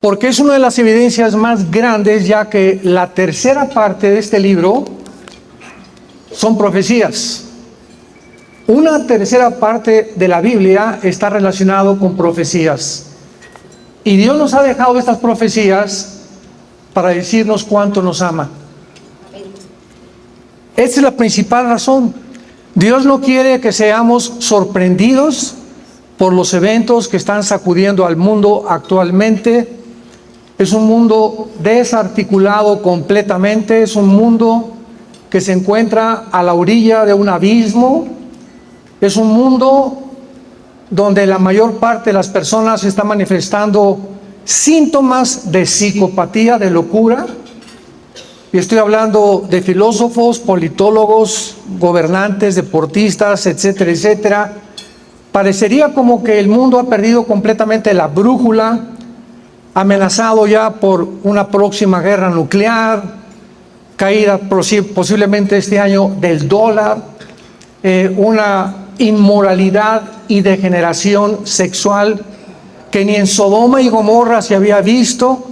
porque es una de las evidencias más grandes, ya que la tercera parte de este libro son profecías. Una tercera parte de la Biblia está relacionado con profecías. Y Dios nos ha dejado estas profecías para decirnos cuánto nos ama. Esa es la principal razón. Dios no quiere que seamos sorprendidos por los eventos que están sacudiendo al mundo actualmente. Es un mundo desarticulado completamente, es un mundo que se encuentra a la orilla de un abismo, es un mundo donde la mayor parte de las personas están manifestando síntomas de psicopatía, de locura. Y estoy hablando de filósofos, politólogos, gobernantes, deportistas, etcétera, etcétera. Parecería como que el mundo ha perdido completamente la brújula, amenazado ya por una próxima guerra nuclear, caída posiblemente este año del dólar, una inmoralidad y degeneración sexual que ni en Sodoma y Gomorra se había visto.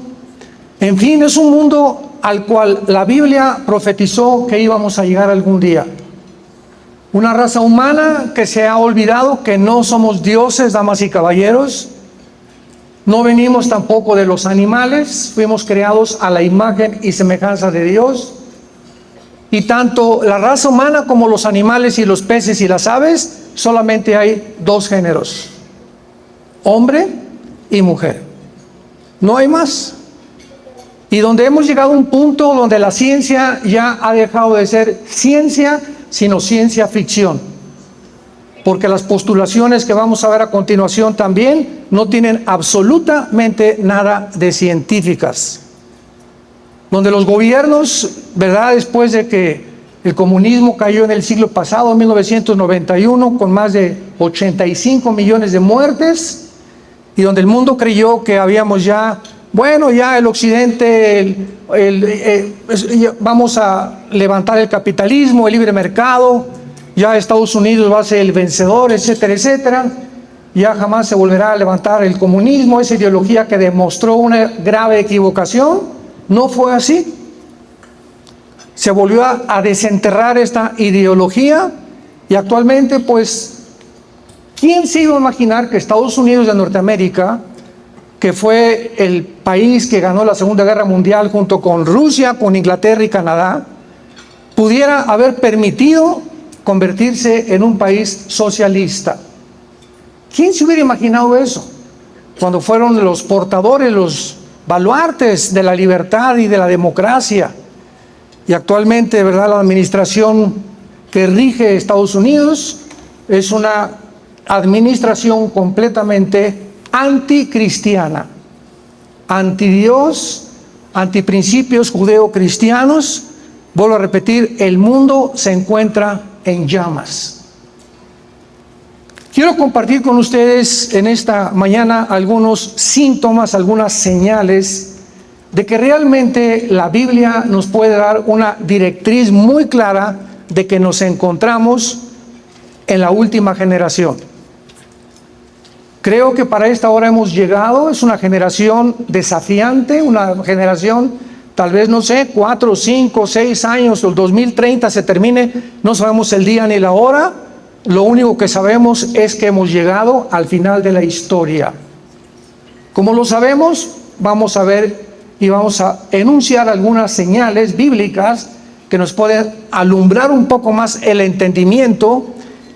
En fin, es un mundo al cual la Biblia profetizó que íbamos a llegar algún día. Una raza humana que se ha olvidado que no somos dioses, damas y caballeros. No venimos tampoco de los animales, fuimos creados a la imagen y semejanza de Dios. Y tanto la raza humana como los animales y los peces y las aves, solamente hay dos géneros: hombre y mujer. No hay más. Y donde hemos llegado a un punto donde la ciencia ya ha dejado de ser ciencia, sino ciencia ficción. Porque las postulaciones que vamos a ver a continuación también no tienen absolutamente nada de científicas. Donde los gobiernos, ¿verdad?, después de que el comunismo cayó en el siglo pasado, en 1991, con más de 85 millones de muertes, y donde el mundo creyó que habíamos ya, bueno, ya el occidente, vamos a levantar el capitalismo, el libre mercado, ya Estados Unidos va a ser el vencedor, etcétera, etcétera. Ya jamás se volverá a levantar el comunismo, esa ideología que demostró una grave equivocación. No fue así. Se volvió a desenterrar esta ideología y actualmente, pues, ¿quién se iba a imaginar que Estados Unidos de Norteamérica, que fue el país que ganó la Segunda Guerra Mundial junto con Rusia, con Inglaterra y Canadá, pudiera haber permitido convertirse en un país socialista? ¿Quién se hubiera imaginado eso? Cuando fueron los portadores, los baluartes de la libertad y de la democracia. Y actualmente, ¿verdad?, la administración que rige Estados Unidos es una administración completamente anticristiana, antidios, antiprincipios judeo-cristianos. Vuelvo a repetir, el mundo se encuentra en llamas. Quiero compartir con ustedes en esta mañana algunos síntomas, algunas señales de que realmente la Biblia nos puede dar una directriz muy clara de que nos encontramos en la última generación. Creo que para esta hora hemos llegado, es una generación desafiante, una generación, tal vez, no sé, 4, 5, 6 años, el 2030 se termine, no sabemos el día ni la hora. Lo único que sabemos es que hemos llegado al final de la historia. Como lo sabemos, vamos a ver y vamos a enunciar algunas señales bíblicas que nos pueden alumbrar un poco más el entendimiento,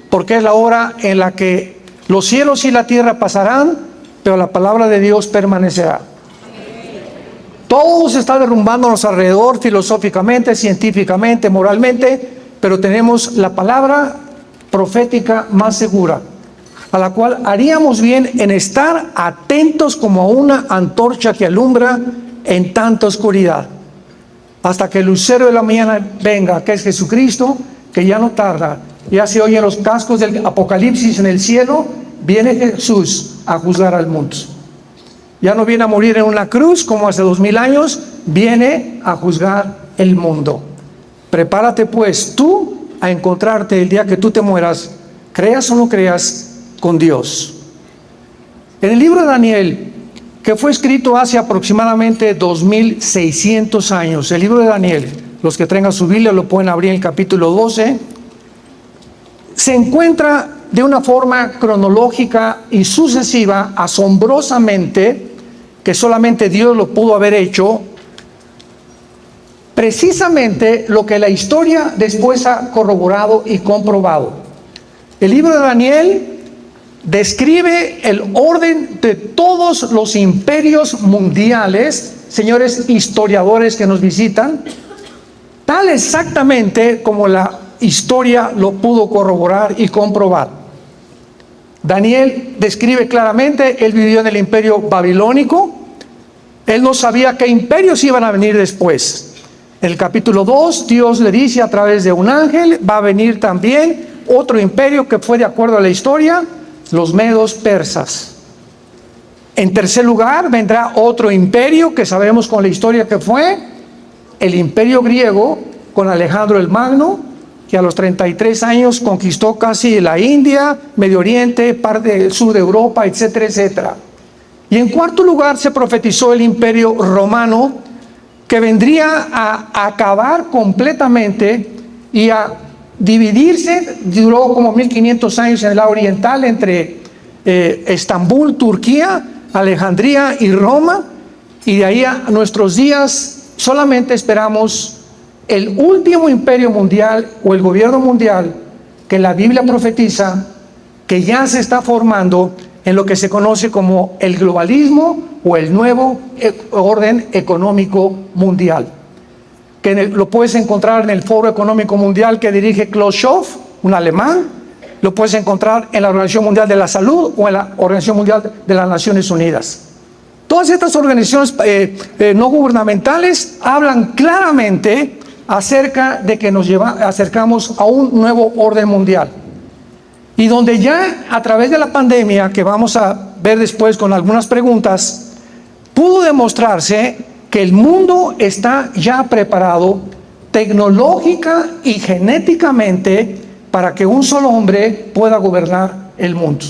porque es la hora en la que los cielos y la tierra pasarán, pero la palabra de Dios permanecerá. Todo se está derrumbándonos alrededor, filosóficamente, científicamente, moralmente, pero tenemos la palabra profética más segura, a la cual haríamos bien en estar atentos como a una antorcha que alumbra en tanta oscuridad, hasta que el lucero de la mañana venga, que es Jesucristo, que ya no tarda. Ya se oyen los cascos del Apocalipsis en el cielo. Viene Jesús a juzgar al mundo. Ya no viene a morir en una cruz como hace 2000 años, viene a juzgar el mundo. Prepárate pues tú a encontrarte el día que tú te mueras, creas o no creas, con Dios. En el libro de Daniel, que fue escrito hace aproximadamente 2600 años. El libro de Daniel, los que tengan su Biblia lo pueden abrir en el capítulo 12. Se encuentra de una forma cronológica y sucesiva, asombrosamente, que solamente Dios lo pudo haber hecho, precisamente lo que la historia después ha corroborado y comprobado. El libro de Daniel describe el orden de todos los imperios mundiales, señores historiadores que nos visitan, tal exactamente como la historia lo pudo corroborar y comprobar. Daniel describe claramente, él vivió en el imperio babilónico, él no sabía qué imperios iban a venir después. En el capítulo 2, Dios le dice a través de un ángel, va a venir también otro imperio que fue de acuerdo a la historia, los medos persas. En tercer lugar, vendrá otro imperio que sabemos con la historia que fue, el imperio griego con Alejandro el Magno, que a los 33 años conquistó casi la India, Medio Oriente, parte del sur de Europa, etcétera, etcétera. Y en cuarto lugar se profetizó el imperio romano, que vendría a acabar completamente y a dividirse, duró como 1500 años en el lado oriental entre Estambul, Turquía, Alejandría y Roma, y de ahí a nuestros días solamente esperamos el último imperio mundial o el gobierno mundial que la Biblia profetiza que ya se está formando en lo que se conoce como el globalismo o el nuevo orden económico mundial, que lo puedes encontrar en el Foro Económico Mundial que dirige Klaus Schwab, un alemán, lo puedes encontrar en la Organización Mundial de la Salud o en la Organización Mundial de las Naciones Unidas. Todas estas organizaciones no gubernamentales hablan claramente acerca de que nos acercamos a un nuevo orden mundial. Y donde ya a través de la pandemia, que vamos a ver después con algunas preguntas, pudo demostrarse que el mundo está ya preparado tecnológica y genéticamente para que un solo hombre pueda gobernar el mundo.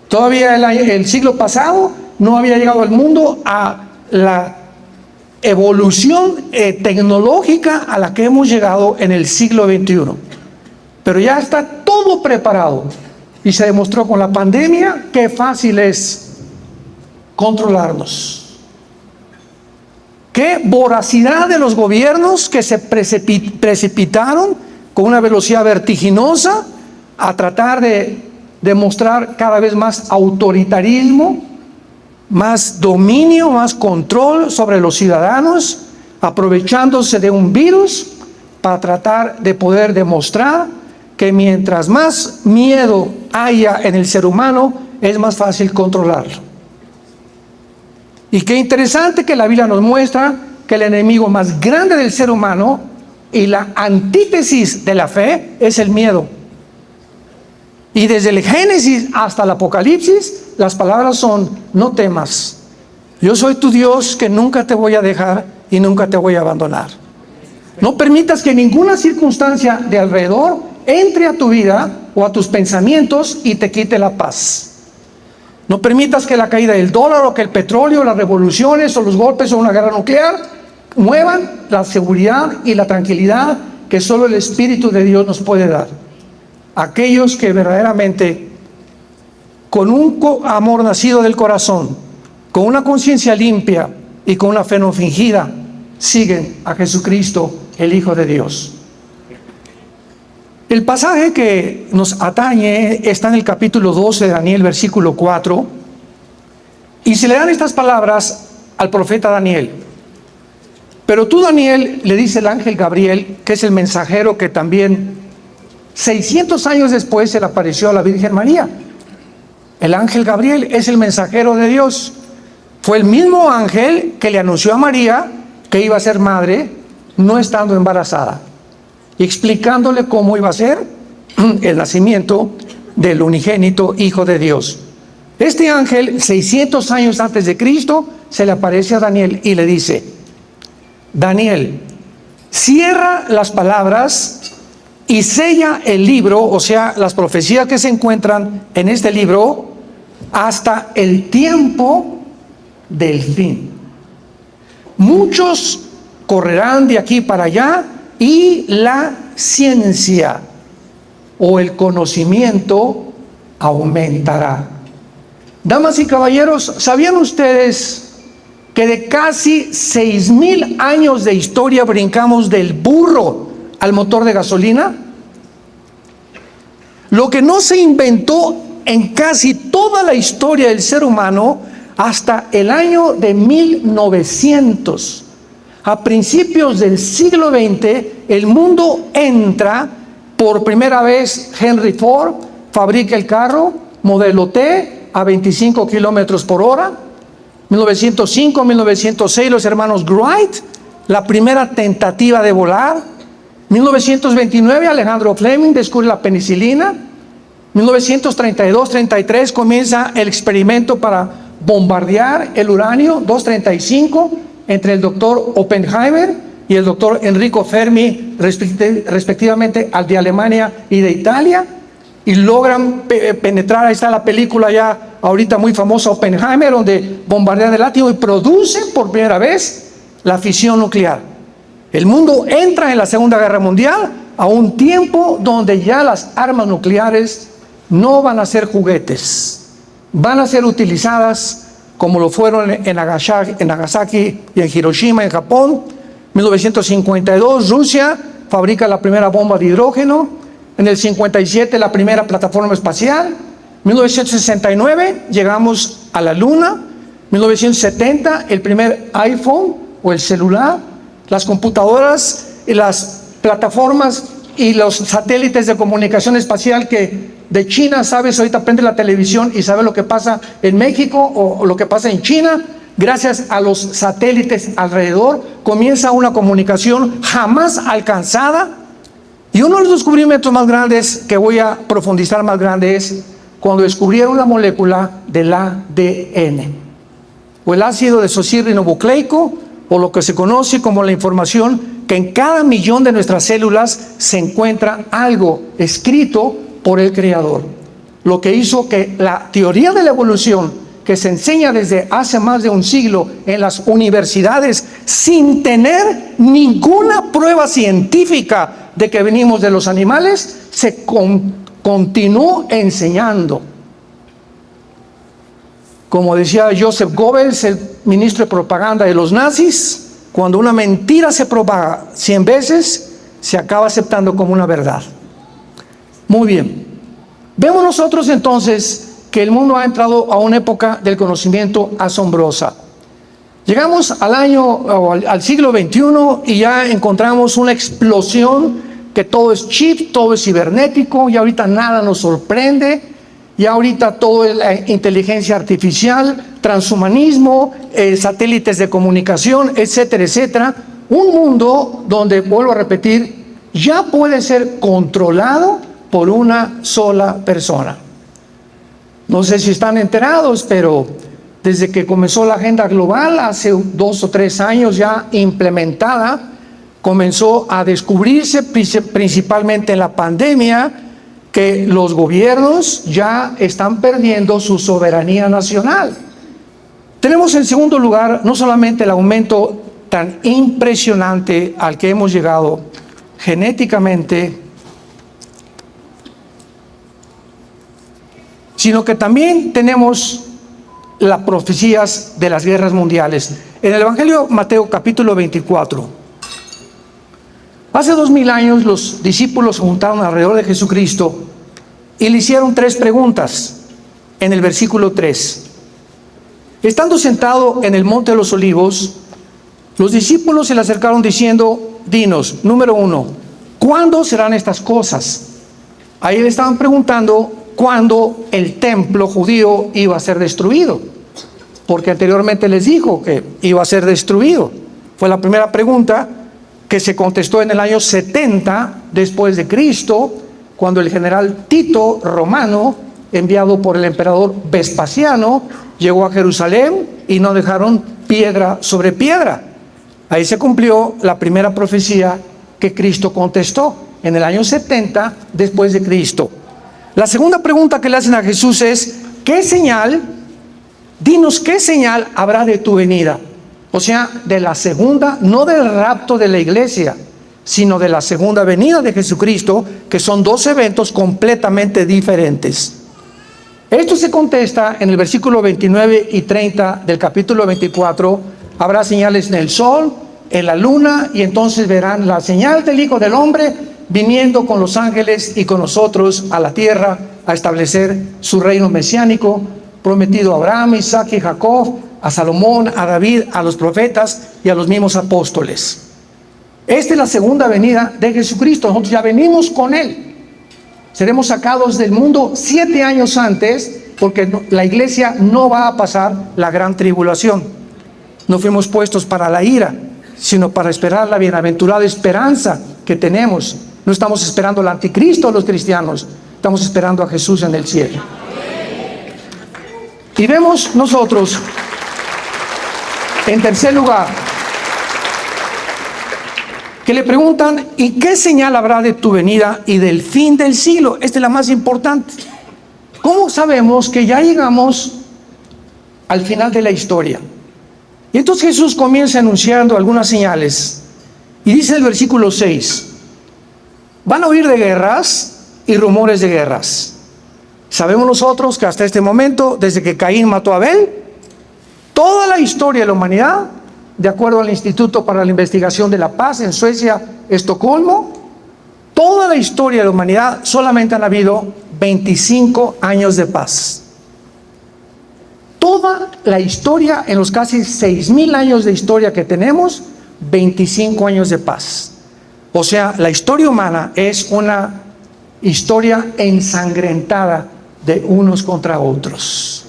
Todavía el siglo pasado no había llegado el mundo a la evolución tecnológica a la que hemos llegado en el siglo XXI. Pero ya está todo preparado y se demostró con la pandemia qué fácil es controlarnos. Qué voracidad de los gobiernos que se precipitaron con una velocidad vertiginosa a tratar de demostrar cada vez más autoritarismo, más dominio, más control sobre los ciudadanos, aprovechándose de un virus para tratar de poder demostrar que mientras más miedo haya en el ser humano, es más fácil controlarlo. Y qué interesante que la Biblia nos muestra que el enemigo más grande del ser humano y la antítesis de la fe es el miedo. Y desde el Génesis hasta el Apocalipsis, las palabras son: no temas, yo soy tu Dios que nunca te voy a dejar y nunca te voy a abandonar. No permitas que ninguna circunstancia de alrededor entre a tu vida o a tus pensamientos y te quite la paz. No permitas que la caída del dólar o que el petróleo, las revoluciones o los golpes o una guerra nuclear muevan la seguridad y la tranquilidad que solo el Espíritu de Dios nos puede dar. Aquellos que verdaderamente, con un amor nacido del corazón, con una conciencia limpia y con una fe no fingida, siguen a Jesucristo, el Hijo de Dios. El pasaje que nos atañe está en el capítulo 12 de Daniel, versículo 4, y se le dan estas palabras al profeta Daniel. Pero tú, Daniel, le dice el ángel Gabriel, que es el mensajero que también 600 años después se le apareció a la Virgen María. El ángel Gabriel es el mensajero de Dios. Fue el mismo ángel que le anunció a María que iba a ser madre, no estando embarazada, y explicándole cómo iba a ser el nacimiento del unigénito Hijo de Dios. Este ángel, 600 años antes de Cristo, se le aparece a Daniel y le dice: Daniel, cierra las palabras y sella el libro, o sea, las profecías que se encuentran en este libro, hasta el tiempo del fin. Muchos correrán de aquí para allá y la ciencia o el conocimiento aumentará. Damas y caballeros, ¿sabían ustedes que de casi 6,000 años de historia brincamos del burro al motor de gasolina? Lo que no se inventó en casi toda la historia del ser humano hasta el año de 1900. A principios del siglo XX, el mundo entra por primera vez. Henry Ford fabrica el carro modelo T a 25 kilómetros por hora. 1905, 1906, los hermanos Wright, la primera tentativa de volar. 1929, Alejandro Fleming descubre la penicilina. 1932-33 comienza el experimento para bombardear el uranio 235 entre el doctor Oppenheimer y el doctor Enrico Fermi, respectivamente, al de Alemania y de Italia, y logran penetrar. Ahí está la película ya ahorita muy famosa, Oppenheimer, donde bombardean el átomo y producen por primera vez la fisión nuclear. El mundo entra en la Segunda Guerra Mundial a un tiempo donde ya las armas nucleares no van a ser juguetes, van a ser utilizadas como lo fueron en Nagasaki y en Hiroshima, en Japón. 1952, Rusia fabrica la primera bomba de hidrógeno. En el 57, la primera plataforma espacial. 1969, llegamos a la Luna. 1970, el primer iPhone o el celular. Las computadoras y las plataformas y los satélites de comunicación espacial que de China, sabes, ahorita prende la televisión y sabes lo que pasa en México o lo que pasa en China. Gracias a los satélites alrededor comienza una comunicación jamás alcanzada. Y uno de los descubrimientos más grandes que voy a profundizar más grande es cuando descubrieron la molécula del ADN o el ácido desoxirribonucleico, o lo que se conoce como la información que en cada millón de nuestras células se encuentra algo escrito por el Creador. Lo que hizo que la teoría de la evolución, que se enseña desde hace más de un siglo en las universidades sin tener ninguna prueba científica de que venimos de los animales, se continuó enseñando. Como decía Joseph Goebbels, el ministro de propaganda de los nazis, cuando una mentira se propaga 100 veces, se acaba aceptando como una verdad. Muy bien. Vemos nosotros entonces que el mundo ha entrado a una época del conocimiento asombrosa. Llegamos al siglo XXI y ya encontramos una explosión, que todo es chip, todo es cibernético, y ahorita nada nos sorprende. Y ahorita todo es la inteligencia artificial, transhumanismo, satélites de comunicación, etcétera, etcétera. Un mundo donde, vuelvo a repetir, ya puede ser controlado por una sola persona. No sé si están enterados, pero desde que comenzó la agenda global, hace 2 o 3 años ya implementada, comenzó a descubrirse principalmente en la pandemia, que los gobiernos ya están perdiendo su soberanía nacional. Tenemos en segundo lugar no solamente el aumento tan impresionante al que hemos llegado genéticamente, sino que también tenemos las profecías de las guerras mundiales. En el Evangelio Mateo capítulo 24, hace 2000 años los discípulos se juntaron alrededor de Jesucristo y le hicieron 3 preguntas en el versículo 3. Estando sentado en el monte de los olivos, los discípulos se le acercaron diciendo: dinos, número 1, ¿cuándo serán estas cosas? Ahí le estaban preguntando cuándo el templo judío iba a ser destruido, porque anteriormente les dijo que iba a ser destruido. Fue la primera pregunta que se contestó en el año 70 después de Cristo, cuando el general Tito romano, enviado por el emperador Vespasiano, llegó a Jerusalén y no dejaron piedra sobre piedra. Ahí se cumplió la primera profecía que Cristo contestó en el año 70 después de Cristo. La segunda pregunta que le hacen a Jesús es: ¿qué señal? Dinos qué señal habrá de tu venida. O sea, de la segunda, no del rapto de la iglesia, sino de la segunda venida de Jesucristo, que son dos eventos completamente diferentes. Esto se contesta en el versículo 29 y 30 del capítulo 24. Habrá señales en el sol, en la luna, y entonces verán la señal del Hijo del Hombre viniendo con los ángeles y con nosotros a la tierra a establecer su reino mesiánico, prometido a Abraham, Isaac y Jacob, a Salomón, a David, a los profetas y a los mismos apóstoles. Esta es la segunda venida de Jesucristo. Nosotros ya venimos con Él. Seremos sacados del mundo 7 años antes, porque la iglesia no va a pasar la gran tribulación. No fuimos puestos para la ira, sino para esperar la bienaventurada esperanza que tenemos. No estamos esperando al anticristo los cristianos, estamos esperando a Jesús en el cielo. Y vemos nosotros, en tercer lugar, que le preguntan, ¿y qué señal habrá de tu venida y del fin del siglo? Esta es la más importante. ¿Cómo sabemos que ya llegamos al final de la historia? Y entonces Jesús comienza anunciando algunas señales. Y dice el versículo 6, van a oír de guerras y rumores de guerras. Sabemos nosotros que hasta este momento, desde que Caín mató a Abel, toda la historia de la humanidad, de acuerdo al Instituto para la Investigación de la Paz en Suecia, Estocolmo, toda la historia de la humanidad solamente han habido 25 años de paz. Toda la historia, en los casi 6,000 años de historia que tenemos, 25 años de paz. O sea, la historia humana es una historia ensangrentada de unos contra otros,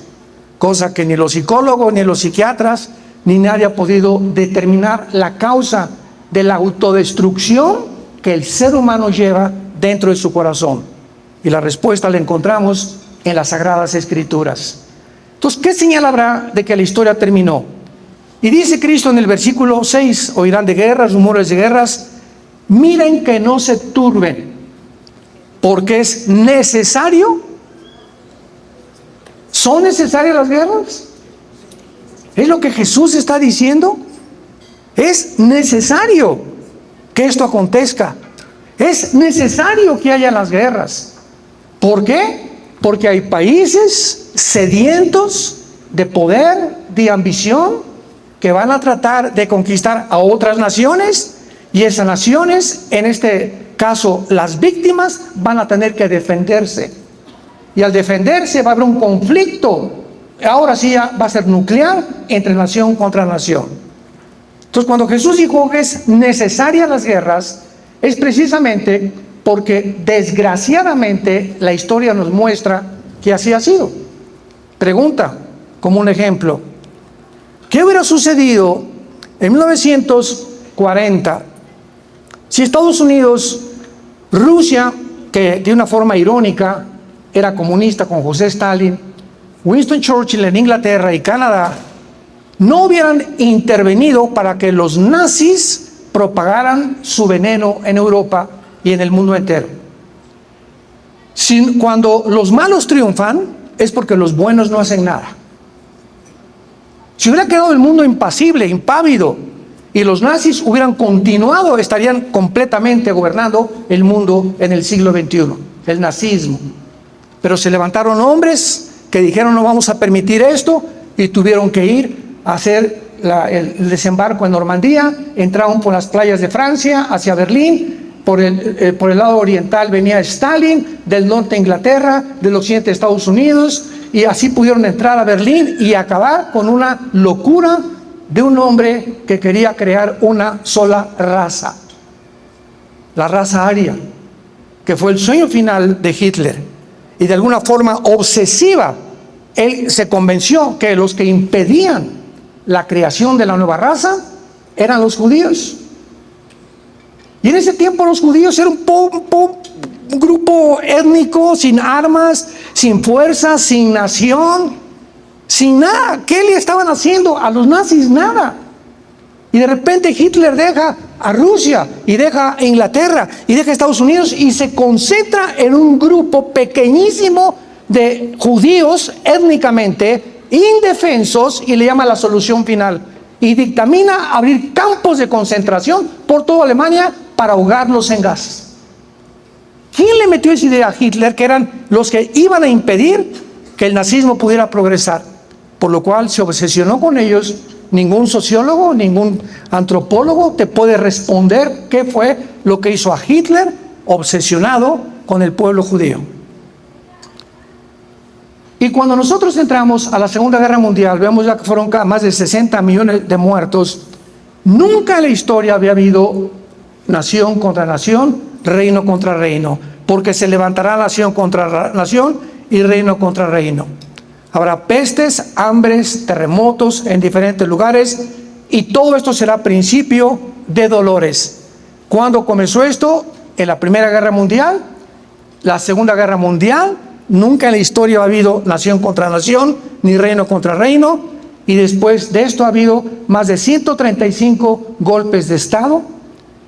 cosa que ni los psicólogos, ni los psiquiatras, ni nadie ha podido determinar la causa de la autodestrucción que el ser humano lleva dentro de su corazón. Y la respuesta la encontramos en las Sagradas Escrituras. Entonces, ¿qué señal habrá de que la historia terminó? Y dice Cristo en el versículo 6, oirán de guerras, rumores de guerras, miren que no se turben, porque es necesario. ¿Son necesarias las guerras? ¿Es lo que Jesús está diciendo? Es necesario que esto acontezca. Es necesario que haya las guerras. ¿Por qué? Porque hay países sedientos de poder, de ambición, que van a tratar de conquistar a otras naciones, y esas naciones, en este caso las víctimas, van a tener que defenderse. Y al defenderse va a haber un conflicto, ahora sí ya va a ser nuclear, entre nación contra nación. Entonces, cuando Jesús dijo que es necesaria las guerras, es precisamente porque desgraciadamente la historia nos muestra que así ha sido. Pregunta, como un ejemplo, ¿qué hubiera sucedido en 1940 si Estados Unidos, Rusia, que de una forma irónica era comunista con José Stalin, Winston Churchill en Inglaterra y Canadá, no hubieran intervenido para que los nazis propagaran su veneno en Europa y en el mundo entero? Cuando los malos triunfan, es porque los buenos no hacen nada. Si hubiera quedado el mundo impasible, impávido, y los nazis hubieran continuado, estarían completamente gobernando el mundo en el siglo XXI, el nazismo. Pero se levantaron hombres que dijeron no vamos a permitir esto, y tuvieron que ir a hacer el desembarco en Normandía. Entraron por las playas de Francia hacia Berlín, por el lado oriental venía Stalin, del norte Inglaterra, del occidente Estados Unidos, y así pudieron entrar a Berlín y acabar con una locura de un hombre que quería crear una sola raza, la raza aria, que fue el sueño final de Hitler. Y de alguna forma obsesiva, él se convenció que los que impedían la creación de la nueva raza eran los judíos. Y en ese tiempo los judíos eran un grupo étnico, sin armas, sin fuerza, sin nación, sin nada. ¿Qué le estaban haciendo a los nazis? Nada. Y de repente Hitler deja a Rusia y deja a Inglaterra y deja a Estados Unidos y se concentra en un grupo pequeñísimo de judíos étnicamente indefensos y le llama la solución final. Y dictamina abrir campos de concentración por toda Alemania para ahogarlos en gas. ¿Quién le metió esa idea a Hitler? Que eran los que iban a impedir que el nazismo pudiera progresar. Por lo cual se obsesionó con ellos. Ningún sociólogo, ningún antropólogo te puede responder qué fue lo que hizo a Hitler obsesionado con el pueblo judío. Y cuando nosotros entramos a la Segunda Guerra Mundial, vemos ya que fueron más de 60 millones de muertos. Nunca en la historia había habido nación contra nación, reino contra reino, porque se levantará nación contra nación y reino contra reino. Habrá pestes, hambres, terremotos en diferentes lugares, y todo esto será principio de dolores. ¿Cuándo comenzó esto? En la Primera Guerra Mundial, la Segunda Guerra Mundial. Nunca en la historia ha habido nación contra nación, ni reino contra reino, y después de esto ha habido más de 135 golpes de Estado.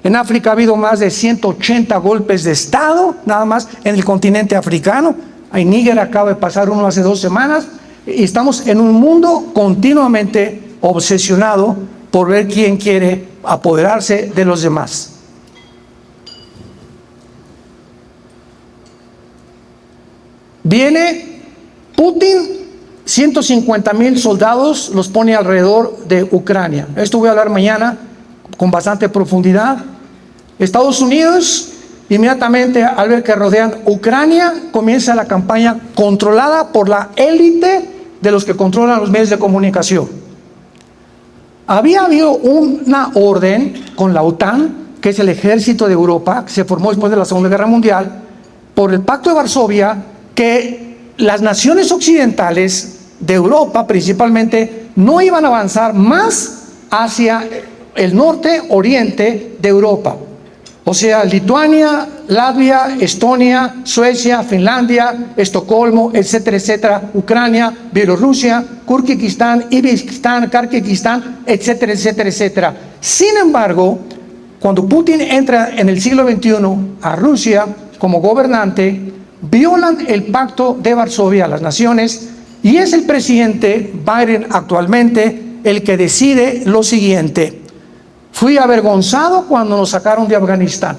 En África ha habido más de 180 golpes de Estado, nada más en el continente africano. En Níger acaba de pasar uno hace 2 semanas, y estamos en un mundo continuamente obsesionado por ver quién quiere apoderarse de los demás. Viene Putin, 150,000 soldados los pone alrededor de Ucrania. Esto voy a hablar mañana con bastante profundidad. Estados Unidos, inmediatamente al ver que rodean Ucrania, comienza la campaña controlada por la élite de los que controlan los medios de comunicación. Había habido una orden con la OTAN, que es el ejército de Europa, que se formó después de la Segunda Guerra Mundial, por el Pacto de Varsovia, que las naciones occidentales de Europa principalmente no iban a avanzar más hacia el norte, oriente de Europa. O sea, Lituania, Latvia, Estonia, Suecia, Finlandia, Estocolmo, etcétera, etcétera, Ucrania, Bielorrusia, Kirguistán, Uzbekistán, Kazajistán, etcétera, etcétera, etcétera. Sin embargo, cuando Putin entra en el siglo XXI a Rusia como gobernante, violan el Pacto de Varsovia, las naciones, y es el presidente Biden actualmente el que decide lo siguiente: fui avergonzado cuando nos sacaron de Afganistán.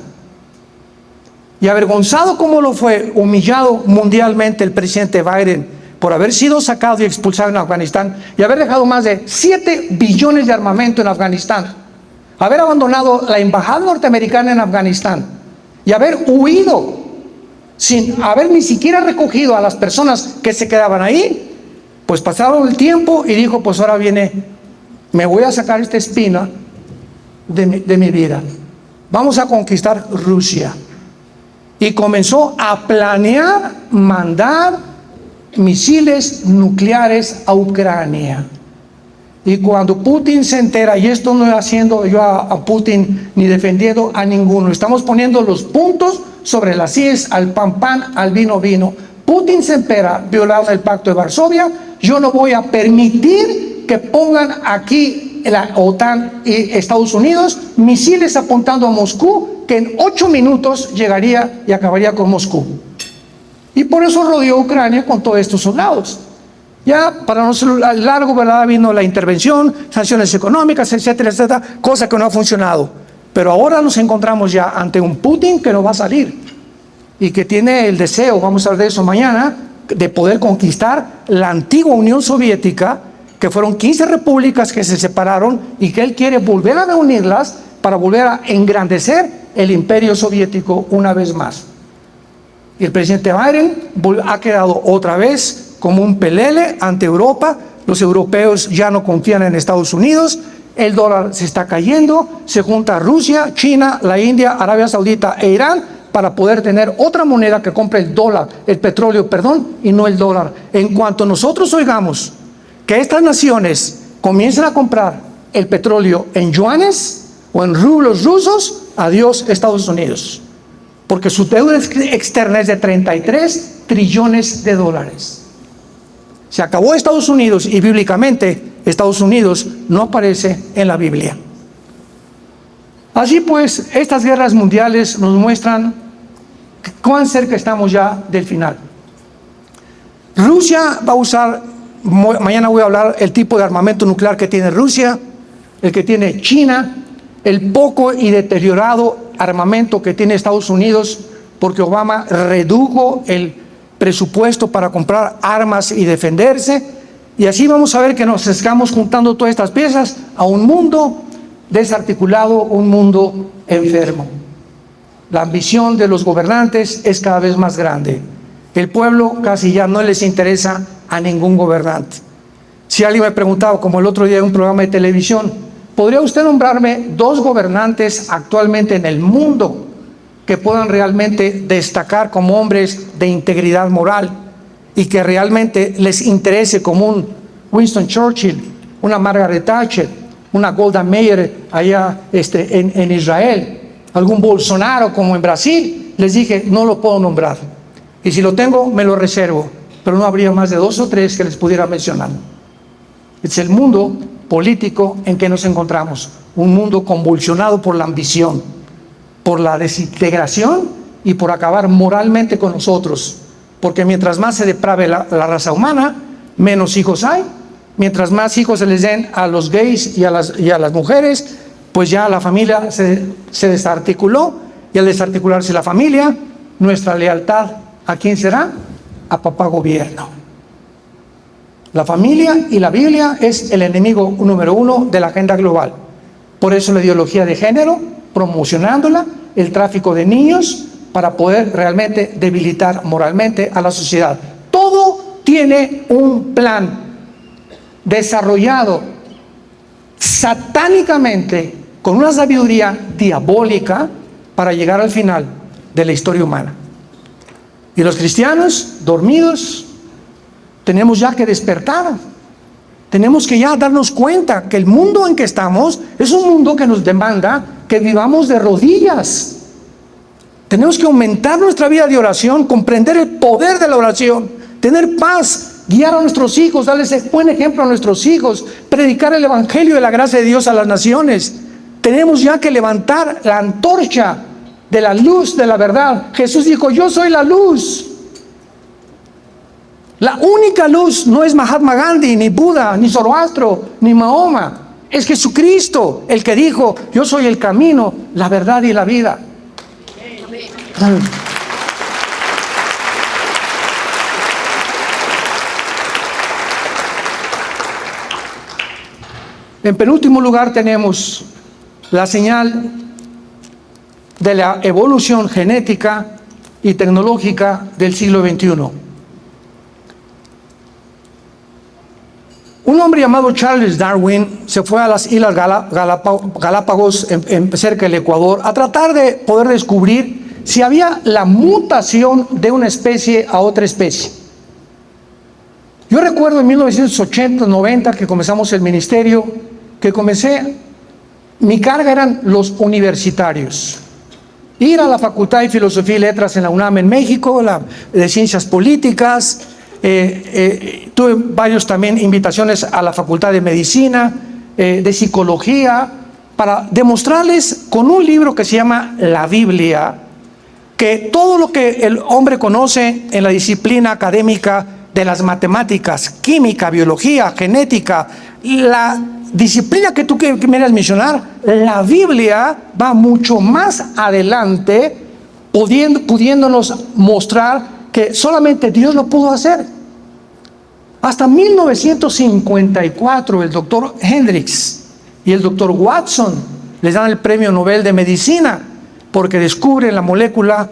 Y avergonzado como lo fue, humillado mundialmente el presidente Biden por haber sido sacado y expulsado en Afganistán y haber dejado más de 7 billones de armamento en Afganistán, haber abandonado la embajada norteamericana en Afganistán y haber huido sin haber ni siquiera recogido a las personas que se quedaban ahí. Pues pasaron el tiempo y dijo: pues ahora viene, me voy a sacar esta espina de mi vida, vamos a conquistar Rusia. Y comenzó a planear mandar misiles nucleares a Ucrania. Y cuando Putin se entera, y esto no es haciendo yo a Putin ni defendiendo a ninguno, estamos poniendo los puntos sobre las IES, al pan pan, al vino vino. Putin se entera, violando el Pacto de Varsovia. Yo no voy a permitir que pongan aquí la OTAN y Estados Unidos misiles apuntando a Moscú, que en 8 minutos llegaría y acabaría con Moscú. Y por eso rodeó Ucrania con todos estos soldados. Ya para no ser largo, ¿verdad?, vino la intervención, sanciones económicas, etcétera, etcétera, cosa que no ha funcionado. Pero ahora nos encontramos ya ante un Putin que no va a salir y que tiene el deseo, vamos a hablar de eso mañana, de poder conquistar la antigua Unión Soviética, que fueron 15 repúblicas que se separaron, y que él quiere volver a reunirlas para volver a engrandecer el imperio soviético una vez más. Y el presidente Biden ha quedado otra vez como un pelele ante Europa. Los europeos ya no confían en Estados Unidos, el dólar se está cayendo, se junta Rusia, China, la India, Arabia Saudita e Irán para poder tener otra moneda que compre el dólar, el petróleo, perdón, y no el dólar. En cuanto nosotros oigamos que estas naciones comiencen a comprar el petróleo en yuanes o en rublos rusos, adiós Estados Unidos, porque su deuda externa es de 33 trillones de dólares. Se acabó Estados Unidos, y bíblicamente Estados Unidos no aparece en la Biblia. Así pues, estas guerras mundiales nos muestran cuán cerca estamos ya del final. Rusia va a usar, mañana voy a hablar el tipo de armamento nuclear que tiene Rusia, el que tiene China, el poco y deteriorado armamento que tiene Estados Unidos, porque Obama redujo el presupuesto para comprar armas y defenderse. Y así vamos a ver que nos estamos juntando todas estas piezas a un mundo desarticulado, un mundo enfermo. La ambición de los gobernantes es cada vez más grande. El pueblo casi ya no les interesa a ningún gobernante. Si alguien me preguntaba, como el otro día en un programa de televisión, ¿podría usted nombrarme 2 gobernantes actualmente en el mundo que puedan realmente destacar como hombres de integridad moral y que realmente les interese, como un Winston Churchill, una Margaret Thatcher, una Golda Meir allá en Israel, algún Bolsonaro como en Brasil? Les dije, no lo puedo nombrar. Y si lo tengo, me lo reservo. Pero no habría más de 2 o 3 que les pudiera mencionar. Es el mundo político en que nos encontramos. Un mundo convulsionado por la ambición, por la desintegración y por acabar moralmente con nosotros. Porque mientras más se deprave la raza humana, menos hijos hay. Mientras más hijos se les den a los gays y a las mujeres, pues ya la familia se desarticuló. Y al desarticularse la familia, nuestra lealtad, ¿a quién será? A papá gobierno. La familia y la Biblia es el enemigo número 1 de la agenda global. Por eso la ideología de género, promocionándola, el tráfico de niños, para poder realmente debilitar moralmente a la sociedad. Todo tiene un plan desarrollado satánicamente con una sabiduría diabólica para llegar al final de la historia humana. Y los cristianos, dormidos, tenemos ya que despertar. Tenemos que ya darnos cuenta que el mundo en que estamos es un mundo que nos demanda que vivamos de rodillas. Tenemos que aumentar nuestra vida de oración, comprender el poder de la oración, tener paz, guiar a nuestros hijos, darles buen ejemplo a nuestros hijos, predicar el evangelio de la gracia de Dios a las naciones. Tenemos ya que levantar la antorcha de la luz de la verdad. Jesús dijo, yo soy la luz. La única luz no es Mahatma Gandhi, ni Buda, ni Zoroastro, ni Mahoma. Es Jesucristo el que dijo, yo soy el camino, la verdad y la vida. En penúltimo lugar tenemos la señal de la evolución genética y tecnológica del siglo XXI. Un hombre llamado Charles Darwin se fue a las Islas Galápagos, cerca del Ecuador, a tratar de poder descubrir si había la mutación de una especie a otra especie. Yo recuerdo en 1980, 90, que comenzamos el ministerio, mi carga eran los universitarios. Ir a la Facultad de Filosofía y Letras en la UNAM en México, de Ciencias Políticas, tuve varios también invitaciones a la Facultad de Medicina, de Psicología, para demostrarles con un libro que se llama La Biblia, que todo lo que el hombre conoce en la disciplina académica de las matemáticas, química, biología, genética, la disciplina que tú quieras mencionar, la Biblia va mucho más adelante, pudiéndonos mostrar que solamente Dios lo pudo hacer. Hasta 1954 el doctor Hendricks y el doctor Watson les dan el premio Nobel de Medicina porque descubren la molécula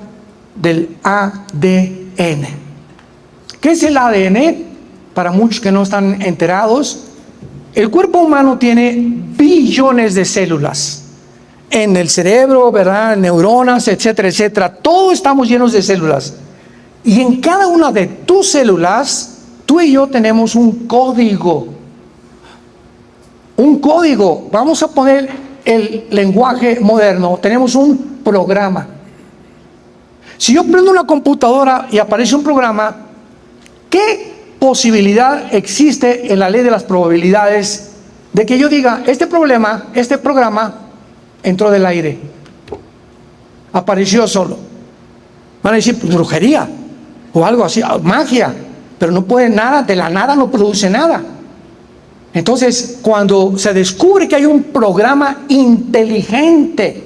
del ADN. ¿Qué es el ADN? Para muchos que no están enterados, el cuerpo humano tiene billones de células. En el cerebro, ¿verdad? Neuronas, etcétera, etcétera. Todos estamos llenos de células. Y en cada una de tus células, tú y yo tenemos un código. Un código. Vamos a poner el lenguaje moderno. Tenemos un programa. Si yo prendo una computadora y aparece un programa, ¿qué posibilidad existe en la ley de las probabilidades de que yo diga, este programa entró del aire, apareció solo? Van a decir, pues, brujería o algo así, magia. pero no puede nada, de la nada no produce nada. Entonces, cuando se descubre que hay un programa inteligente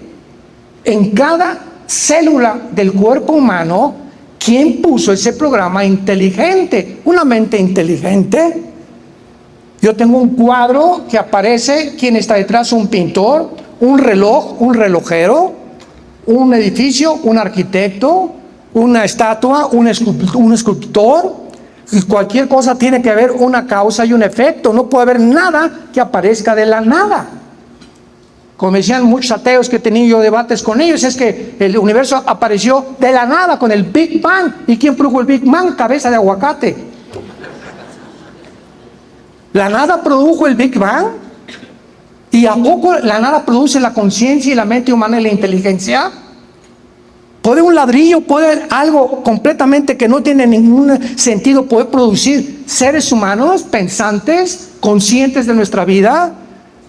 en cada célula del cuerpo humano, ¿quién puso ese programa inteligente? Una mente inteligente. Yo tengo un cuadro que aparece, ¿quién está detrás? Un pintor, un reloj, un relojero, un edificio, un arquitecto, una estatua, un escultor. Y cualquier cosa tiene que haber una causa y un efecto. No puede haber nada que aparezca de la nada. Como decían muchos ateos que he tenido yo debates con ellos, es que el universo apareció de la nada con el Big Bang. ¿Y quién produjo el Big Bang? Cabeza de aguacate. La nada produjo el Big Bang. ¿Y a poco la nada produce la conciencia y la mente humana y la inteligencia? ¿Puede un ladrillo, puede algo completamente que no tiene ningún sentido, poder producir seres humanos pensantes, conscientes de nuestra vida,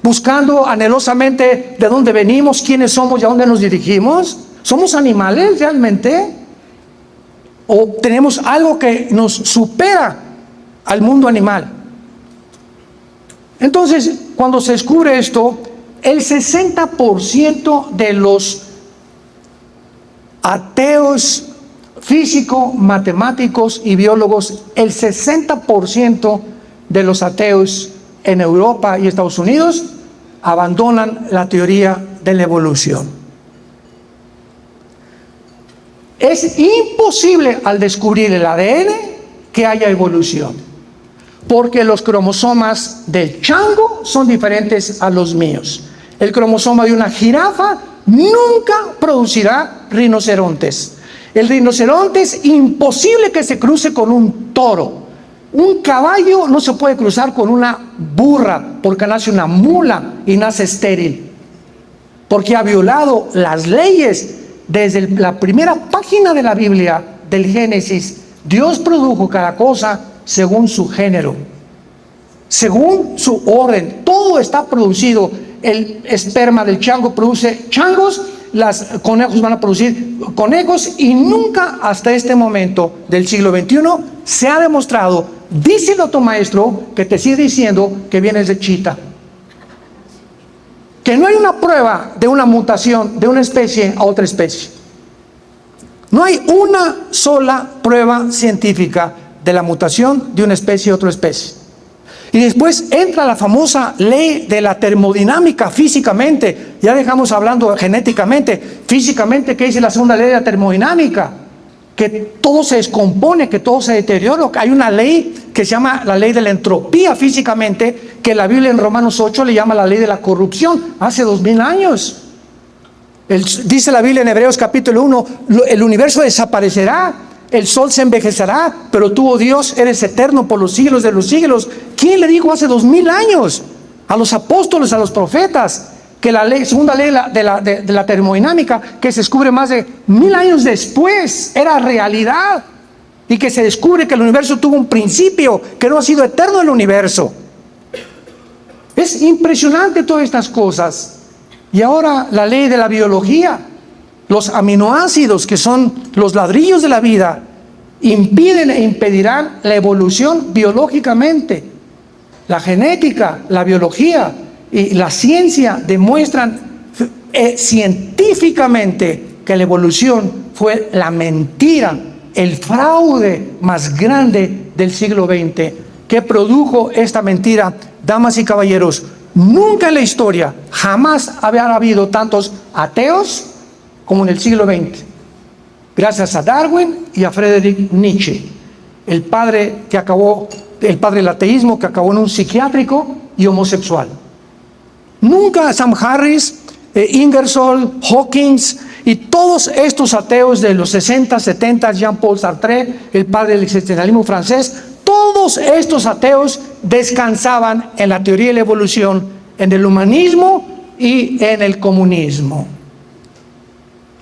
buscando anhelosamente de dónde venimos, quiénes somos y a dónde nos dirigimos? ¿Somos animales realmente? ¿O tenemos algo que nos supera al mundo animal? Entonces, cuando se descubre esto, el 60% de los ateos físicos, matemáticos y biólogos, el 60% de los ateos en Europa y Estados Unidos abandonan la teoría de la evolución. Es imposible al descubrir el ADN que haya evolución, porque los cromosomas del chango son diferentes a los míos. El cromosoma de una jirafa nunca producirá rinocerontes. El rinoceronte es imposible que se cruce con un toro. Un caballo no se puede cruzar con una burra porque nace una mula y nace estéril, porque ha violado las leyes. Desde la primera página de la Biblia, del Génesis, Dios produjo cada cosa según su género, según su orden. Todo está producido. El esperma del chango produce changos, los conejos van a producir conejos, y nunca hasta este momento del siglo XXI se ha demostrado, díselo tu maestro, que te sigue diciendo que vienes de chita. Que no hay una prueba de una mutación de una especie a otra especie. No hay una sola prueba científica de la mutación de una especie a otra especie. Y después entra la famosa ley de la termodinámica físicamente. Ya dejamos hablando genéticamente. Físicamente, ¿qué dice la segunda ley de la termodinámica? Que todo se descompone, que todo se deteriora. Hay una ley que se llama la ley de la entropía físicamente, que la Biblia en Romanos 8 le llama la ley de la corrupción. Hace 2000 años. Dice la Biblia en Hebreos capítulo 1, el universo desaparecerá. El sol se envejecerá, pero tú, oh Dios, eres eterno por los siglos de los siglos. ¿Quién le dijo hace 2000 años a los apóstoles, a los profetas, que la ley, segunda ley de la termodinámica, que se descubre más de 1000 años después, era realidad? Y que se descubre que el universo tuvo un principio, que no ha sido eterno el universo. Es impresionante todas estas cosas. Y ahora la ley de la biología. Los aminoácidos, que son los ladrillos de la vida, impiden e impedirán la evolución biológicamente. La genética, la biología y la ciencia demuestran científicamente que la evolución fue la mentira, el fraude más grande del siglo XX, que produjo esta mentira. Damas y caballeros, nunca en la historia, jamás habían habido tantos ateos como en el siglo XX, gracias a Darwin y a Friedrich Nietzsche, el padre del ateísmo, que acabó en un psiquiátrico y homosexual. Nunca Sam Harris, Ingersoll, Hawkins y todos estos ateos de los 60, 70, Jean-Paul Sartre, el padre del existencialismo francés, todos estos ateos descansaban en la teoría de la evolución, en el humanismo y en el comunismo.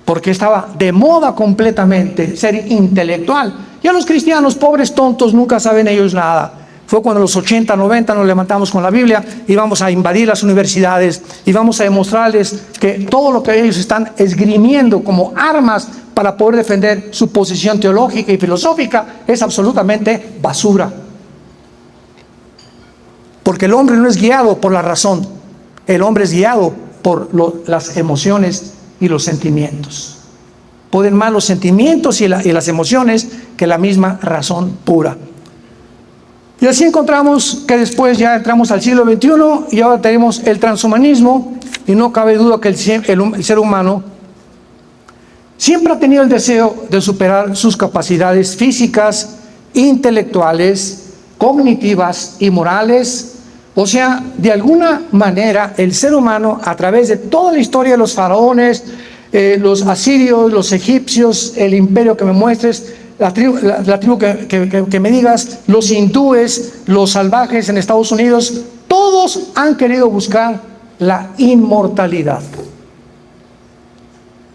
Porque estaba de moda completamente ser intelectual. Ya los cristianos, pobres tontos, nunca saben ellos nada. Fue cuando en los 80, 90 nos levantamos con la Biblia y vamos a invadir las universidades y vamos a demostrarles que todo lo que ellos están esgrimiendo como armas para poder defender su posición teológica y filosófica es absolutamente basura. Porque el hombre no es guiado por la razón, el hombre es guiado por las emociones y los sentimientos. Pueden más los sentimientos y las emociones que la misma razón pura. Y así encontramos que después ya entramos al siglo XXI y ahora tenemos el transhumanismo, y no cabe duda que el ser humano siempre ha tenido el deseo de superar sus capacidades físicas, intelectuales, cognitivas y morales. O sea, de alguna manera el ser humano, a través de toda la historia de los faraones, los asirios, los egipcios, el imperio que me muestres, la tribu que me digas, los hindúes, los salvajes en Estados Unidos, todos han querido buscar la inmortalidad.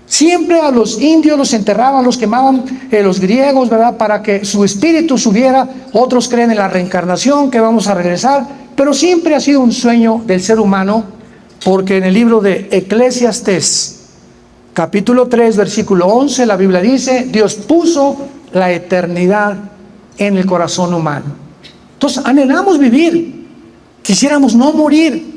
Siempre a los indios los enterraban, los quemaban, los griegos, ¿verdad?, para que su espíritu subiera. Otros creen en la reencarnación, que vamos a regresar, pero siempre ha sido un sueño del ser humano, porque en el libro de Eclesiastés, capítulo 3, versículo 11, la Biblia dice: Dios puso la eternidad en el corazón humano. Entonces anhelamos vivir, quisiéramos no morir.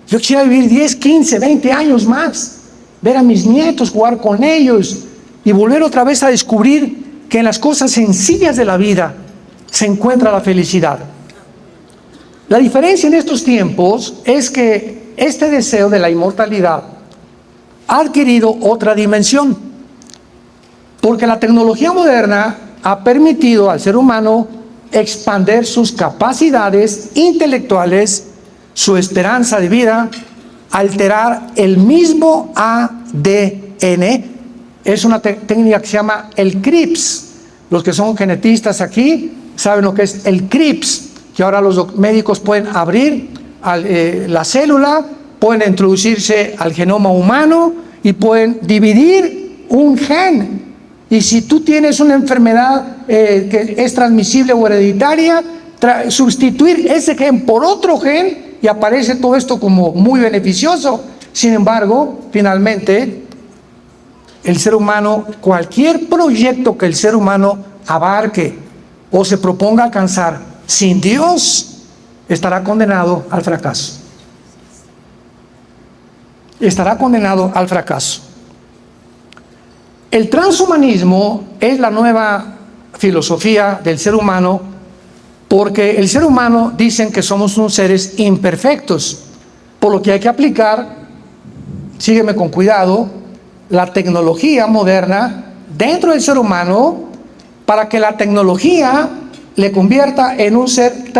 Yo quisiera vivir 10, 15, 20 años más, ver a mis nietos, jugar con ellos y volver otra vez a descubrir que en las cosas sencillas de la vida se encuentra la felicidad. La diferencia en estos tiempos es que este deseo de la inmortalidad ha adquirido otra dimensión, porque la tecnología moderna ha permitido al ser humano expandir sus capacidades intelectuales, su esperanza de vida, alterar el mismo ADN. Es una técnica que se llama el CRISPR. Los que son genetistas aquí saben lo que es el CRISPR, que ahora los médicos pueden abrir la célula, pueden introducirse al genoma humano y pueden dividir un gen. Y si tú tienes una enfermedad que es transmisible o hereditaria, sustituir ese gen por otro gen, y aparece todo esto como muy beneficioso. Sin embargo, finalmente, el ser humano, cualquier proyecto que el ser humano abarque o se proponga alcanzar sin Dios, estará condenado al fracaso. Estará condenado al fracaso. El transhumanismo es la nueva filosofía del ser humano, porque el ser humano dicen que somos unos seres imperfectos, por lo que hay que aplicar, sígueme con cuidado, la tecnología moderna dentro del ser humano, para que la tecnología le convierta en un ser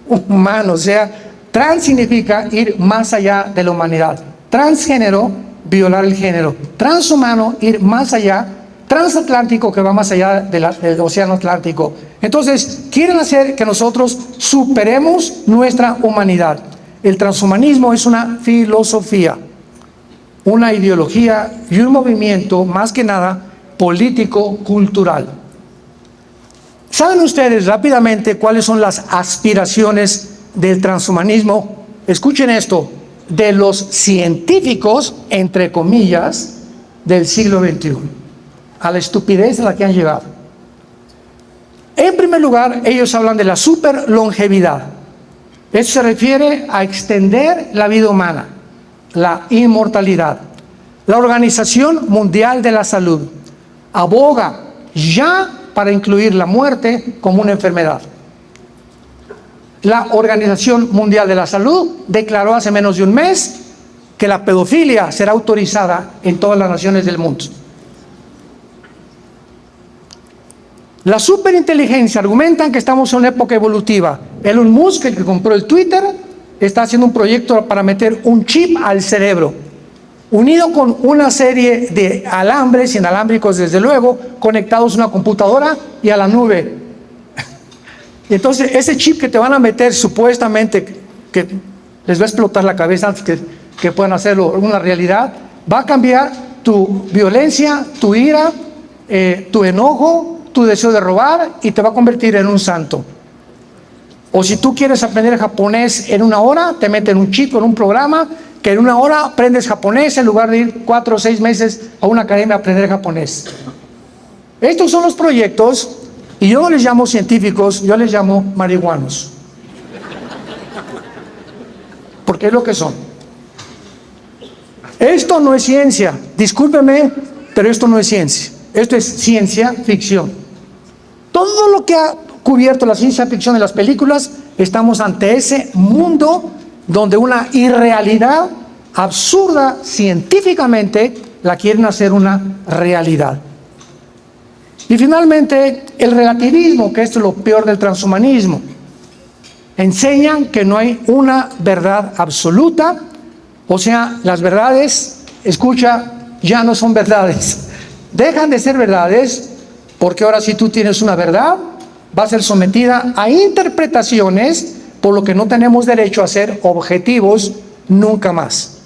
humano. O sea, trans significa ir más allá de la humanidad. Transgénero, violar el género. Transhumano, ir más allá. Transatlántico, que va más allá del océano Atlántico. Entonces, quieren hacer que nosotros superemos nuestra humanidad. El transhumanismo es una filosofía, una ideología y un movimiento, más que nada, político-cultural. ¿Saben ustedes rápidamente cuáles son las aspiraciones del transhumanismo? Escuchen esto, de los científicos, entre comillas, del siglo XXI. A la estupidez a la que han llegado. En primer lugar, ellos hablan de la superlongevidad. Eso se refiere a extender la vida humana, la inmortalidad. La Organización Mundial de la Salud aboga ya para incluir la muerte como una enfermedad. La Organización Mundial de la Salud declaró hace menos de un mes que la pedofilia será autorizada en todas las naciones del mundo. La superinteligencia argumentan que estamos en una época evolutiva. Elon Musk, el que compró el Twitter, está haciendo un proyecto para meter un chip al cerebro, unido con una serie de alambres inalámbricos, desde luego, conectados a una computadora y a la nube. Y entonces ese chip que te van a meter, supuestamente, que les va a explotar la cabeza antes que puedan hacerlo una realidad, va a cambiar tu violencia, tu ira, tu enojo, tu deseo de robar, y te va a convertir en un santo. O si tú quieres aprender japonés en una hora, te meten un chip en un programa que en una hora aprendes japonés en lugar de ir 4 o 6 meses a una academia a aprender japonés. Estos son los proyectos, y yo no les llamo científicos, yo les llamo marihuanos. Porque es lo que son. Esto no es ciencia, discúlpeme, pero esto no es ciencia. Esto es ciencia ficción. Todo lo que ha cubierto la ciencia ficción en las películas, estamos ante ese mundo donde una irrealidad absurda científicamente la quieren hacer una realidad. Y finalmente, el relativismo, que esto es lo peor del transhumanismo. Enseñan que no hay una verdad absoluta, o sea, las verdades, escucha, ya no son verdades. Dejan de ser verdades, porque ahora si tú tienes una verdad, va a ser sometida a interpretaciones, por lo que no tenemos derecho a ser objetivos nunca más.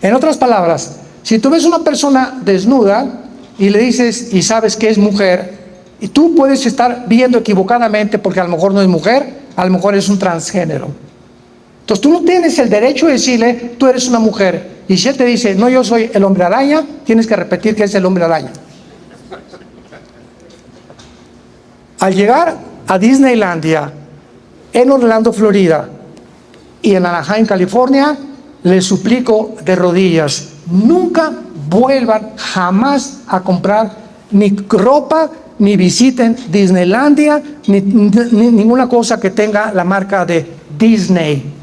En otras palabras, si tú ves una persona desnuda y le dices y sabes que es mujer, y tú puedes estar viendo equivocadamente porque a lo mejor no es mujer, a lo mejor es un transgénero. Entonces tú no tienes el derecho de decirle, tú eres una mujer. Y si él te dice, no, yo soy el hombre araña, tienes que repetir que es el hombre araña. Al llegar a Disneylandia, en Orlando, Florida, y en Anaheim, California, les suplico de rodillas, nunca vuelvan jamás a comprar ni ropa, ni visiten Disneylandia, ni ninguna cosa que tenga la marca de Disney.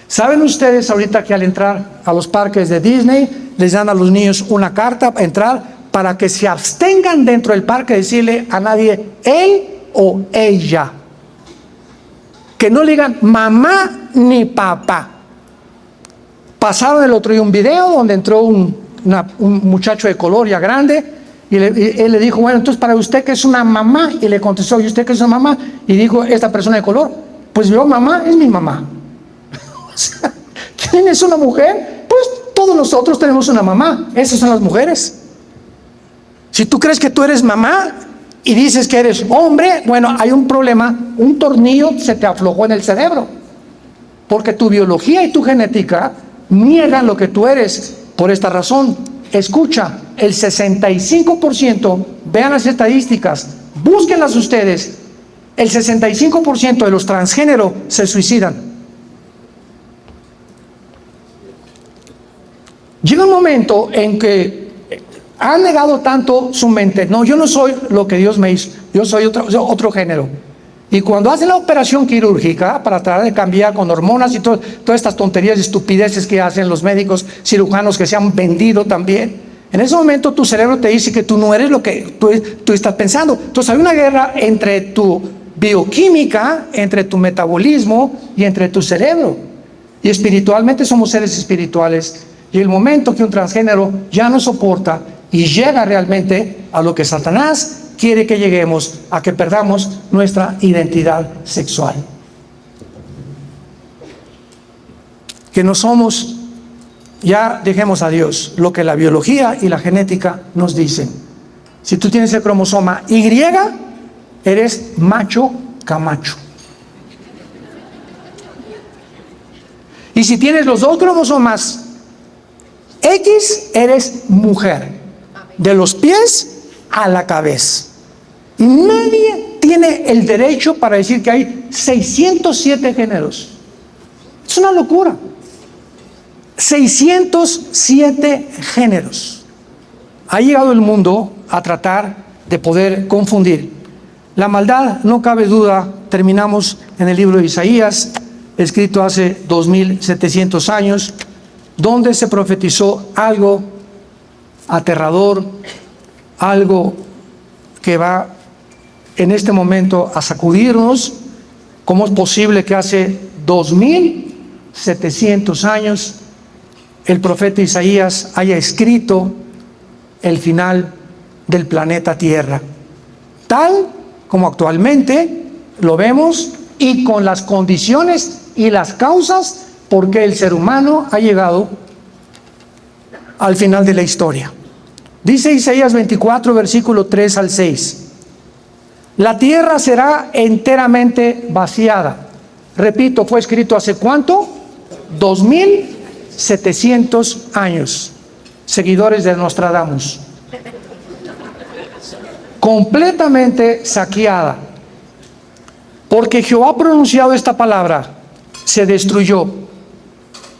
¿Saben ustedes ahorita que al entrar a los parques de Disney, les dan a los niños una carta para entrar, para que se abstengan dentro del parque de decirle a nadie él o ella? Que no le digan mamá ni papá. Pasaron el otro día un video donde entró un muchacho de color ya grande, y él le dijo, bueno, entonces para usted que es una mamá, y le contestó, ¿y usted que es una mamá? Y dijo esta persona de color, pues yo mamá es mi mamá. O sea, ¿quién es una mujer? Pues todos nosotros tenemos una mamá, esas son las mujeres. Si tú crees que tú eres mamá y dices que eres hombre, bueno, hay un problema, un tornillo se te aflojó en el cerebro, porque tu biología y tu genética niegan lo que tú eres. Por esta razón, escucha, el 65%, vean las estadísticas, búsquenlas ustedes, el 65% de los transgénero se suicidan. Llega un momento en que han negado tanto su mente, no, yo no soy lo que Dios me hizo, yo soy otro género. Y cuando hacen la operación quirúrgica para tratar de cambiar con hormonas y todas estas tonterías y estupideces que hacen los médicos cirujanos que se han vendido también, en ese momento tu cerebro te dice que tú no eres lo que tú estás pensando. Entonces hay una guerra entre tu bioquímica, entre tu metabolismo y entre tu cerebro. Y espiritualmente somos seres espirituales. Y el momento que un transgénero ya no soporta y llega realmente a lo que Satanás quiere que lleguemos, a que perdamos nuestra identidad sexual. Que no somos, ya dejemos a Dios, lo que la biología y la genética nos dicen. Si tú tienes el cromosoma Y, eres macho camacho. Y si tienes los dos cromosomas X, eres mujer, de los pies a la cabeza. Y nadie tiene el derecho para decir que hay 607 géneros. Es una locura. 607 géneros. Ha llegado el mundo a tratar de poder confundir. La maldad, no cabe duda, terminamos en el libro de Isaías, escrito hace 2700 años, donde se profetizó algo aterrador, algo que va en este momento a sacudirnos. ¿Cómo es posible que hace 2700 años el profeta Isaías haya escrito el final del planeta Tierra, tal como actualmente lo vemos, y con las condiciones y las causas por qué el ser humano ha llegado al final de la historia? Dice Isaías 24, versículo 3 al 6. La tierra será enteramente vaciada. Repito, fue escrito ¿hace cuánto? 2700 700 años. Seguidores de Nostradamus. Completamente saqueada. Porque Jehová ha pronunciado esta palabra, se destruyó,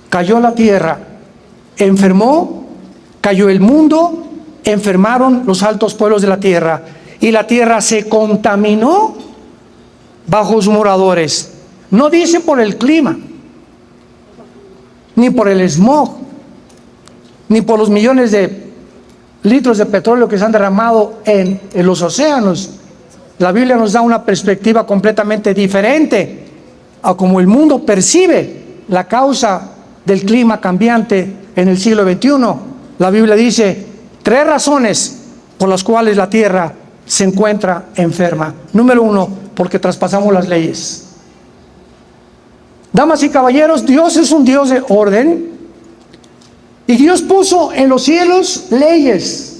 cayó la tierra, enfermó, cayó el mundo, enfermaron los altos pueblos de la tierra, y la tierra se contaminó bajo sus moradores. No dice por el clima, ni por el smog, ni por los millones de litros de petróleo que se han derramado en los océanos. La Biblia nos da una perspectiva completamente diferente a cómo el mundo percibe la causa del clima cambiante en el siglo XXI. La Biblia dice 3 razones por las cuales la tierra se encuentra enferma. Número 1, porque traspasamos las leyes. Damas y caballeros, Dios es un Dios de orden, y Dios puso en los cielos leyes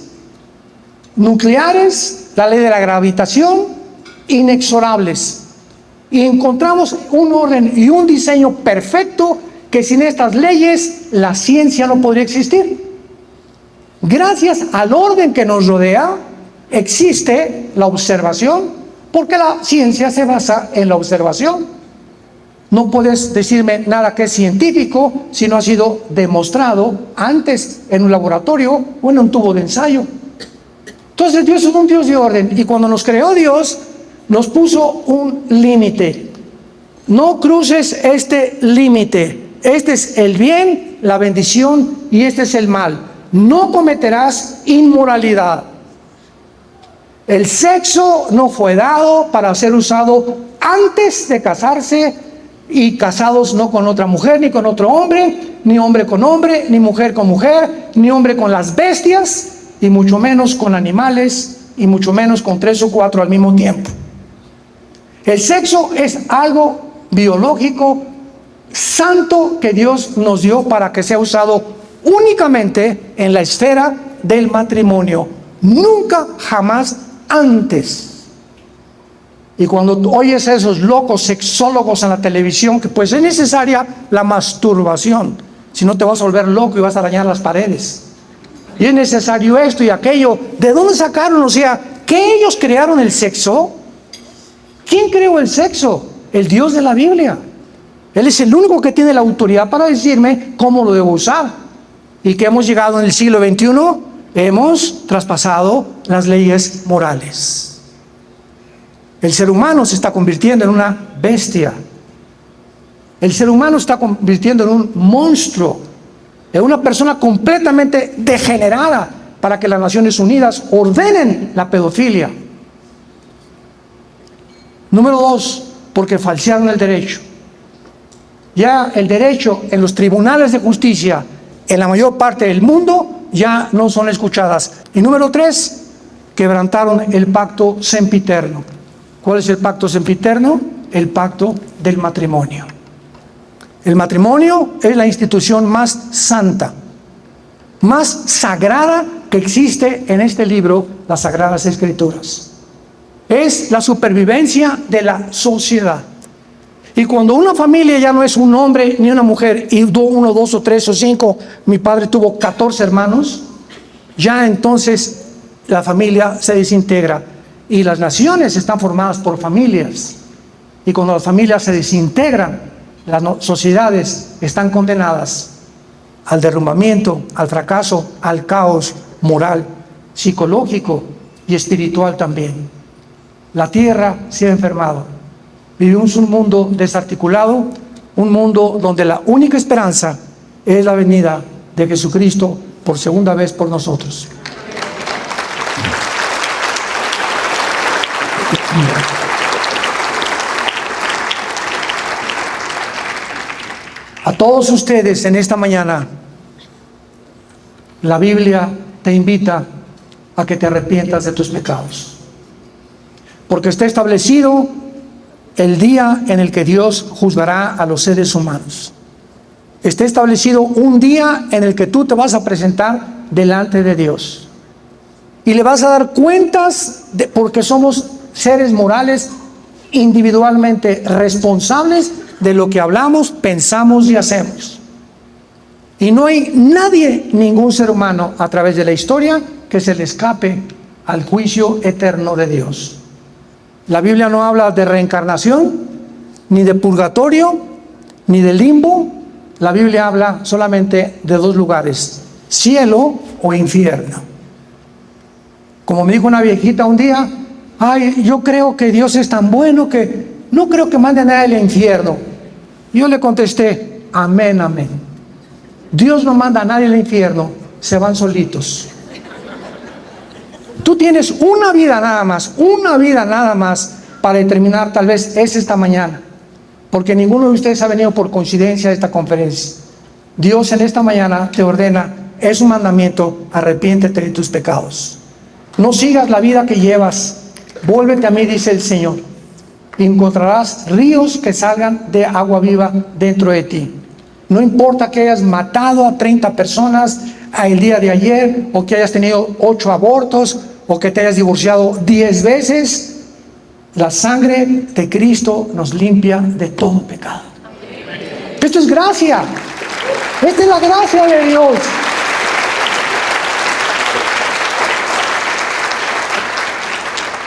nucleares, la ley de la gravitación, inexorables. Y encontramos un orden y un diseño perfecto que sin estas leyes la ciencia no podría existir. Gracias al orden que nos rodea existe la observación, porque la ciencia se basa en la observación. No puedes decirme nada que es científico si no ha sido demostrado antes en un laboratorio o en un tubo de ensayo. Entonces Dios es un Dios de orden, y cuando nos creó Dios nos puso un límite. No cruces este límite. Este es el bien, la bendición, y este es el mal. No cometerás inmoralidad. El sexo no fue dado para ser usado antes de casarse, y casados no con otra mujer, ni con otro hombre, ni hombre con hombre, ni mujer con mujer, ni hombre con las bestias, y mucho menos con animales, y mucho menos con 3 o 4 al mismo tiempo. El sexo es algo biológico, santo, que Dios nos dio para que sea usado únicamente en la esfera del matrimonio. Nunca, jamás antes. Y cuando oyes a esos locos sexólogos en la televisión, que pues es necesaria la masturbación, si no te vas a volver loco y vas a dañar las paredes. Y es necesario esto y aquello. ¿De dónde sacaron? O sea, ¿que ellos crearon el sexo? ¿Quién creó el sexo? El Dios de la Biblia. Él es el único que tiene la autoridad para decirme cómo lo debo usar. Y que hemos llegado en el siglo XXI, hemos traspasado las leyes morales. El ser humano se está convirtiendo en una bestia. El ser humano se está convirtiendo en un monstruo, en una persona completamente degenerada, para que las Naciones Unidas ordenen la pedofilia. Número 2, porque falsearon el derecho. Ya el derecho en los tribunales de justicia en la mayor parte del mundo ya no son escuchadas. Y número 3, quebrantaron el pacto sempiterno. ¿Cuál es el pacto sempiterno? El pacto del matrimonio. El matrimonio es la institución más santa, más sagrada que existe en este libro, las Sagradas Escrituras. Es la supervivencia de la sociedad. Y cuando una familia ya no es un hombre ni una mujer, y 1, 2 o 3 o 5, mi padre tuvo 14 hermanos, ya entonces la familia se desintegra. Y las naciones están formadas por familias. Y cuando las familias se desintegran, las sociedades están condenadas al derrumbamiento, al fracaso, al caos moral, psicológico y espiritual también. La tierra se ha enfermado. Vivimos un mundo desarticulado, un mundo donde la única esperanza es la venida de Jesucristo por segunda vez por nosotros. A todos ustedes en esta mañana, la Biblia te invita a que te arrepientas de tus pecados, porque está establecido el día en el que Dios juzgará a los seres humanos. Está establecido un día en el que tú te vas a presentar delante de Dios y le vas a dar cuentas porque somos seres morales individualmente responsables de lo que hablamos, pensamos y hacemos. Y no hay nadie, ningún ser humano a través de la historia que se le escape al juicio eterno de Dios. La Biblia no habla de reencarnación, ni de purgatorio, ni de limbo. La Biblia habla solamente de dos lugares: cielo o infierno. Como me dijo una viejita un día: ay, yo creo que Dios es tan bueno que no creo que mande a nadie al infierno. Yo le contesté: amén, amén. Dios no manda a nadie al infierno, se van solitos. Tú tienes una vida nada más para determinar. Tal vez es esta mañana, porque ninguno de ustedes ha venido por coincidencia a esta conferencia. Dios en esta mañana te ordena, es un mandamiento: arrepiéntete de tus pecados. No sigas la vida que llevas, vuélvete a mí, dice el Señor, y encontrarás ríos que salgan de agua viva dentro de ti. No importa que hayas matado a 30 personas el día de ayer, o que hayas tenido 8 abortos, o que te hayas divorciado 10 veces, la sangre de Cristo nos limpia de todo pecado. Esto es gracia. Esta es la gracia de Dios.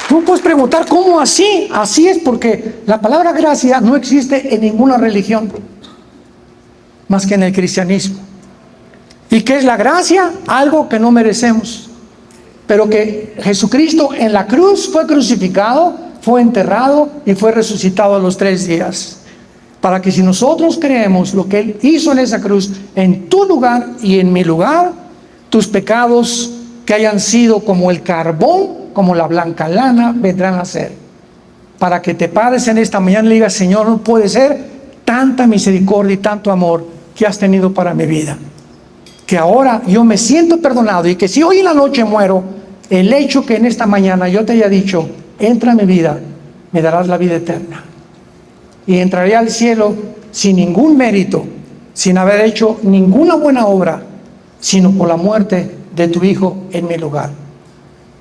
Tú puedes preguntar: ¿cómo así? Así es porque la palabra gracia no existe en ninguna religión más que en el cristianismo. ¿Y qué es la gracia? Algo que no merecemos, pero que Jesucristo en la cruz fue crucificado, fue enterrado y fue resucitado a los 3 días. Para que si nosotros creemos lo que Él hizo en esa cruz, en tu lugar y en mi lugar, tus pecados que hayan sido como el carbón, como la blanca lana, vendrán a ser. Para que te pares en esta mañana y le digas: Señor, no puede ser tanta misericordia y tanto amor que has tenido para mi vida, que ahora yo me siento perdonado, y que si hoy en la noche muero, el hecho que en esta mañana yo te haya dicho: entra a mi vida, me darás la vida eterna, y entraré al cielo sin ningún mérito, sin haber hecho ninguna buena obra, sino por la muerte de tu Hijo en mi lugar.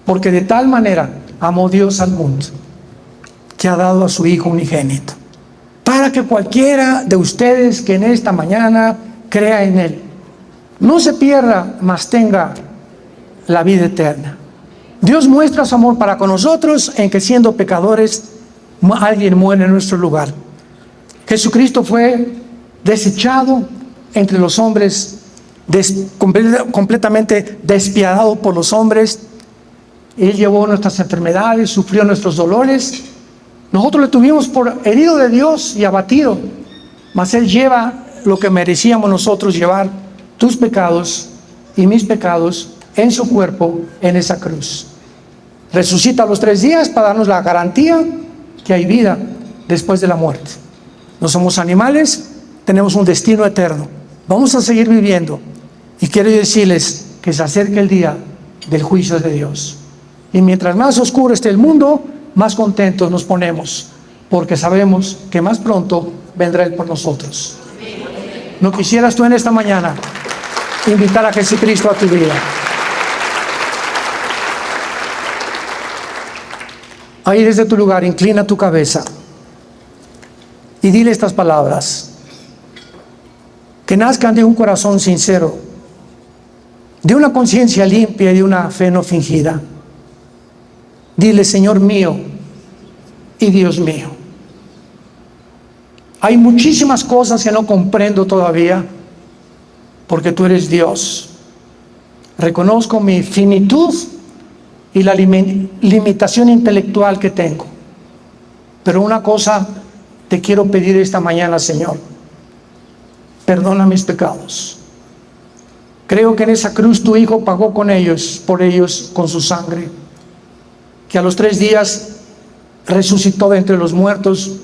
Porque de tal manera amó Dios al mundo, que ha dado a su Hijo unigénito, para que cualquiera de ustedes que en esta mañana crea en Él, no se pierda, mas tenga la vida eterna. Dios muestra su amor para con nosotros en que, siendo pecadores, alguien muere en nuestro lugar. Jesucristo fue desechado entre los hombres, completamente despiadado por los hombres. Él llevó nuestras enfermedades, sufrió nuestros dolores. Nosotros le tuvimos por herido de Dios y abatido, mas Él lleva lo que merecíamos nosotros llevar: tus pecados y mis pecados, en su cuerpo, en esa cruz. Resucita a los 3 días para darnos la garantía que hay vida después de la muerte. No somos animales, tenemos un destino eterno. Vamos a seguir viviendo, y quiero decirles que se acerca el día del juicio de Dios. Y mientras más oscuro esté el mundo, más contentos nos ponemos, porque sabemos que más pronto vendrá Él por nosotros. ¿No quisieras tú en esta mañana invitar a Jesucristo a tu vida? Ahí desde tu lugar, inclina tu cabeza y dile estas palabras, que nazcan de un corazón sincero, de una conciencia limpia y de una fe no fingida. Dile: Señor mío y Dios mío, hay muchísimas cosas que no comprendo todavía, porque tú eres Dios. Reconozco mi finitud y la limitación intelectual que tengo, pero una cosa te quiero pedir esta mañana: Señor, perdona mis pecados. Creo que en esa cruz tu Hijo pagó por ellos con su sangre, que a los 3 días resucitó de entre los muertos.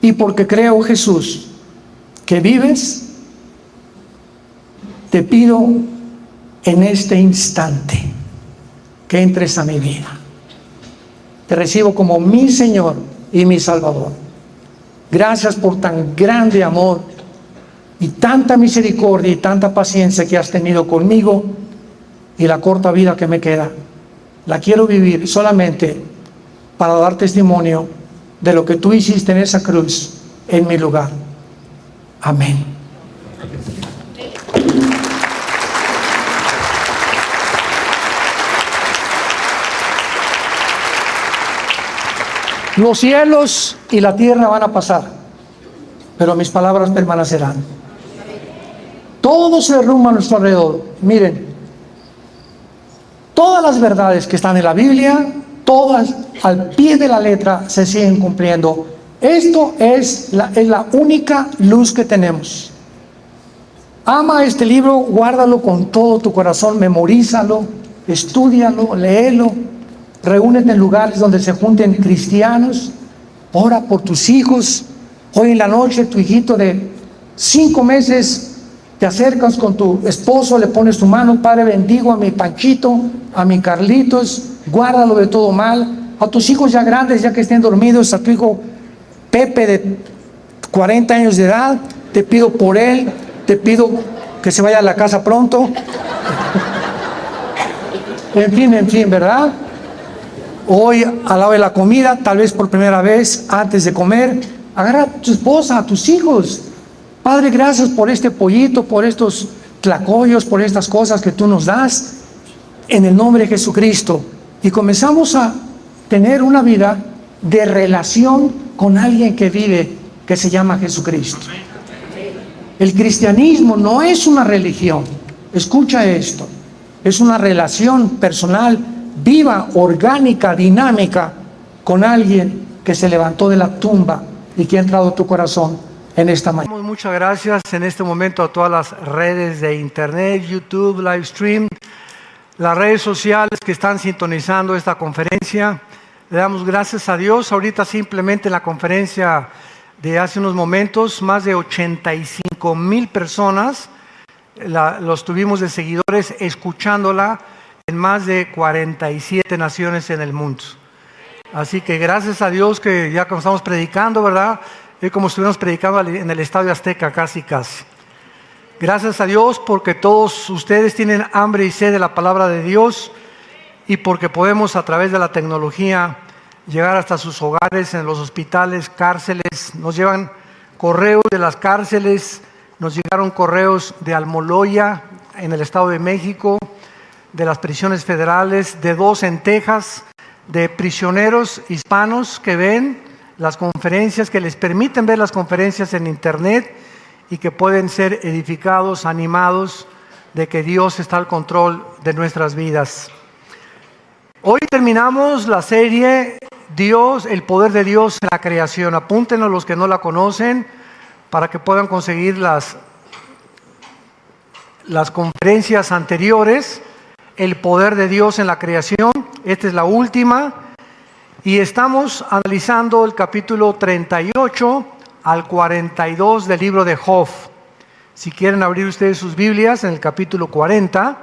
Y porque creo, Jesús, que vives, te pido en este instante que entres a mi vida. Te recibo como mi Señor y mi Salvador. Gracias por tan grande amor y tanta misericordia y tanta paciencia que has tenido conmigo, y la corta vida que me queda la quiero vivir solamente para dar testimonio de lo que tú hiciste en esa cruz en mi lugar. Amén. Los cielos y la tierra van a pasar, pero mis palabras permanecerán. Todo se derrumba a nuestro alrededor. Miren, todas las verdades que están en la Biblia, todas al pie de la letra se siguen cumpliendo. Esto es la única luz que tenemos. Ama este libro, guárdalo con todo tu corazón, memorízalo, estúdialo, léelo, reúnete en lugares donde se junten cristianos, ora por tus hijos. Hoy en la noche tu hijito de 5 meses, te acercas con tu esposo, le pones tu mano: Padre, bendigo a mi Panchito, a mi Carlitos, guárdalo de todo mal. A tus hijos ya grandes, ya que estén dormidos, a tu hijo Pepe de 40 años de edad, te pido por él, te pido que se vaya a la casa pronto. En fin, ¿verdad? Hoy, al lado de la comida, tal vez por primera vez, antes de comer, agarra a tu esposa, a tus hijos. Padre, gracias por este pollito, por estos tlacoyos, por estas cosas que tú nos das, en el nombre de Jesucristo. Y comenzamos a tener una vida de relación con alguien que vive, que se llama Jesucristo. El cristianismo no es una religión. Escucha esto. Es una relación personal, viva, orgánica, dinámica, con alguien que se levantó de la tumba y que ha entrado a tu corazón en esta mañana. Muchas gracias en este momento a todas las redes de internet, YouTube, Livestream, las redes sociales que están sintonizando esta conferencia. Le damos gracias a Dios. Ahorita simplemente en la conferencia de hace unos momentos, más de 85,000 personas los tuvimos de seguidores escuchándola en más de 47 naciones en el mundo. Así que gracias a Dios que ya como estamos predicando, ¿verdad? Es como si estuviéramos predicando en el Estadio Azteca, casi. Gracias a Dios porque todos ustedes tienen hambre y sed de la palabra de Dios y porque podemos a través de la tecnología llegar hasta sus hogares, en los hospitales, cárceles. Nos llevan correos de las cárceles, nos llegaron correos de Almoloya, en el Estado de México, de las prisiones federales, de 2 en Texas, de prisioneros hispanos que ven las conferencias, que les permiten ver las conferencias en internet y que pueden ser edificados, animados de que Dios está al control de nuestras vidas. Hoy terminamos la serie Dios, el poder de Dios en la creación. Apúntenlo los que no la conocen para que puedan conseguir las conferencias anteriores. El poder de Dios en la creación. Esta es la última. Y estamos analizando el capítulo 38 al 42 del libro de Job. Si quieren abrir ustedes sus Biblias en el capítulo 40,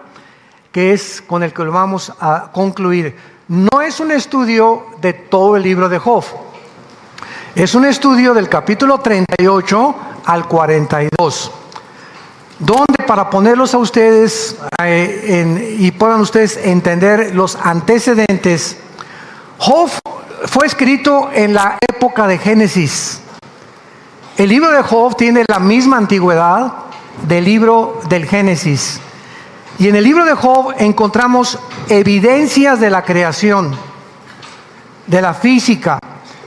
que es con el que lo vamos a concluir. No es un estudio de todo el libro de Job. Es un estudio del capítulo 38 al 42. Donde, para ponerlos a ustedes y puedan ustedes entender los antecedentes, Job fue escrito en la época de Génesis. El libro de Job tiene la misma antigüedad del libro del Génesis. Y en el libro de Job encontramos evidencias de la creación, de la física,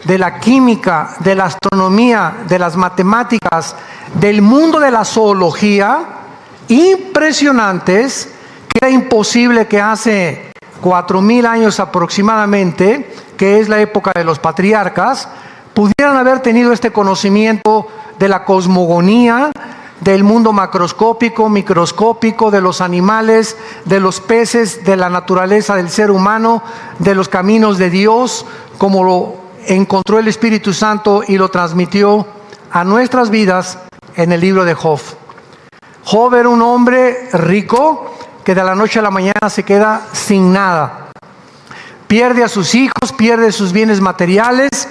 de la química, de la astronomía, de las matemáticas, del mundo de la zoología, impresionantes, que era imposible que hace 4,000 años aproximadamente, que es la época de los patriarcas, pudieran haber tenido este conocimiento de la cosmogonía, del mundo macroscópico, microscópico, de los animales, de los peces, de la naturaleza del ser humano, de los caminos de Dios, como lo encontró el Espíritu Santo y lo transmitió a nuestras vidas en el libro de Job. Job era un hombre rico que de la noche a la mañana se queda sin nada. Pierde a sus hijos, pierde sus bienes materiales,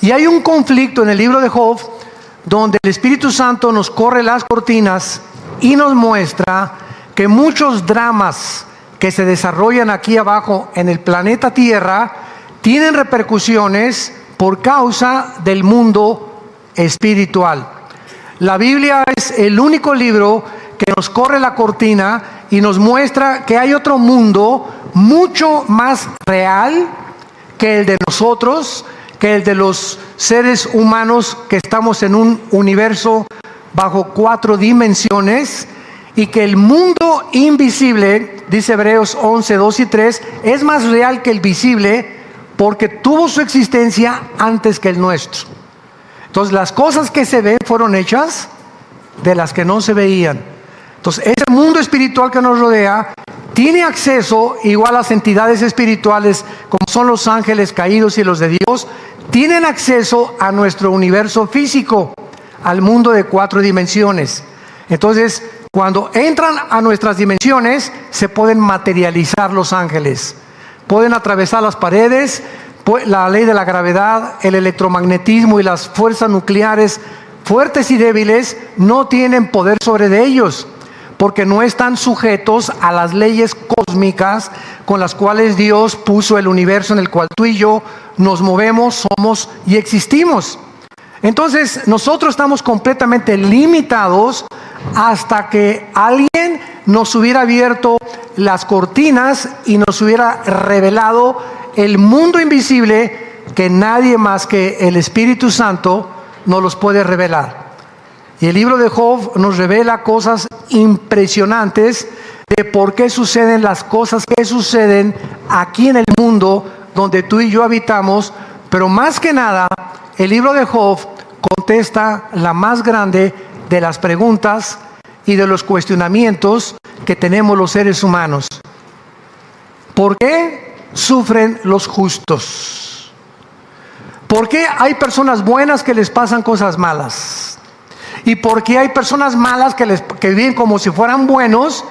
y hay un conflicto en el libro de Job donde el Espíritu Santo nos corre las cortinas y nos muestra que muchos dramas que se desarrollan aquí abajo en el planeta Tierra tienen repercusiones por causa del mundo espiritual. La Biblia es el único libro que nos corre la cortina y nos muestra que hay otro mundo mucho más real que el de nosotros, que el de los seres humanos, que estamos en un universo bajo 4 dimensiones, y que el mundo invisible, dice Hebreos 11, 2 y 3, es más real que el visible porque tuvo su existencia antes que el nuestro. Entonces las cosas que se ven fueron hechas de las que no se veían. Entonces ese mundo espiritual que nos rodea tiene acceso, igual a las entidades espirituales como son los ángeles caídos y los de Dios, tienen acceso a nuestro universo físico, al mundo de 4 dimensiones. Entonces, cuando entran a nuestras dimensiones, se pueden materializar los ángeles. Pueden atravesar las paredes, la ley de la gravedad, el electromagnetismo y las fuerzas nucleares fuertes y débiles no tienen poder sobre de ellos, porque no están sujetos a las leyes cósmicas con las cuales Dios puso el universo en el cual tú y yo nos movemos, somos y existimos. Entonces nosotros estamos completamente limitados hasta que alguien nos hubiera abierto las cortinas y nos hubiera revelado el mundo invisible que nadie más que el Espíritu Santo nos los puede revelar. Y el libro de Job nos revela cosas impresionantes de por qué suceden las cosas que suceden aquí en el mundo donde tú y yo habitamos, pero más que nada, el libro de Job contesta la más grande de las preguntas y de los cuestionamientos que tenemos los seres humanos. ¿Por qué sufren los justos? ¿Por qué hay personas buenas que les pasan cosas malas? ¿Y por qué hay personas malas que viven como si fueran buenos?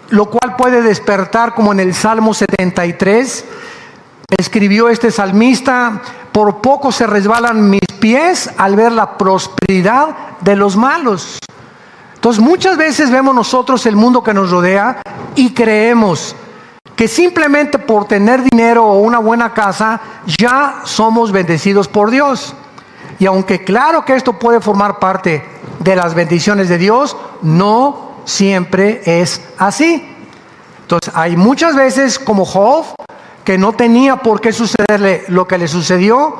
Lo cual puede despertar, como en el Salmo 73, escribió este salmista: por poco se resbalan mis pies al ver la prosperidad de los malos. Entonces muchas veces vemos nosotros el mundo que nos rodea y creemos que simplemente por tener dinero o una buena casa ya somos bendecidos por Dios. Y aunque claro que esto puede formar parte de las bendiciones de Dios, no siempre es así. Entonces hay muchas veces, como Job, que no tenía por qué sucederle lo que le sucedió.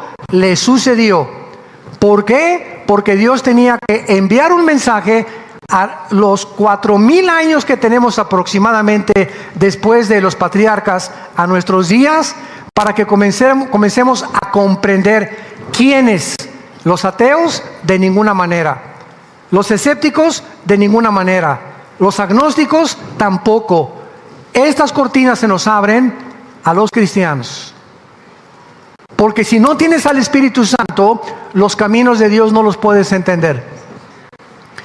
¿Por qué? Porque Dios tenía que enviar un mensaje a los 4000 años que tenemos aproximadamente después de los patriarcas a nuestros días, para que comencemos a comprender quiénes. Los ateos, de ninguna manera. Los escépticos, de ninguna manera. Los agnósticos, tampoco. Estas cortinas se nos abren a los cristianos. Porque si no tienes al Espíritu Santo, los caminos de Dios no los puedes entender.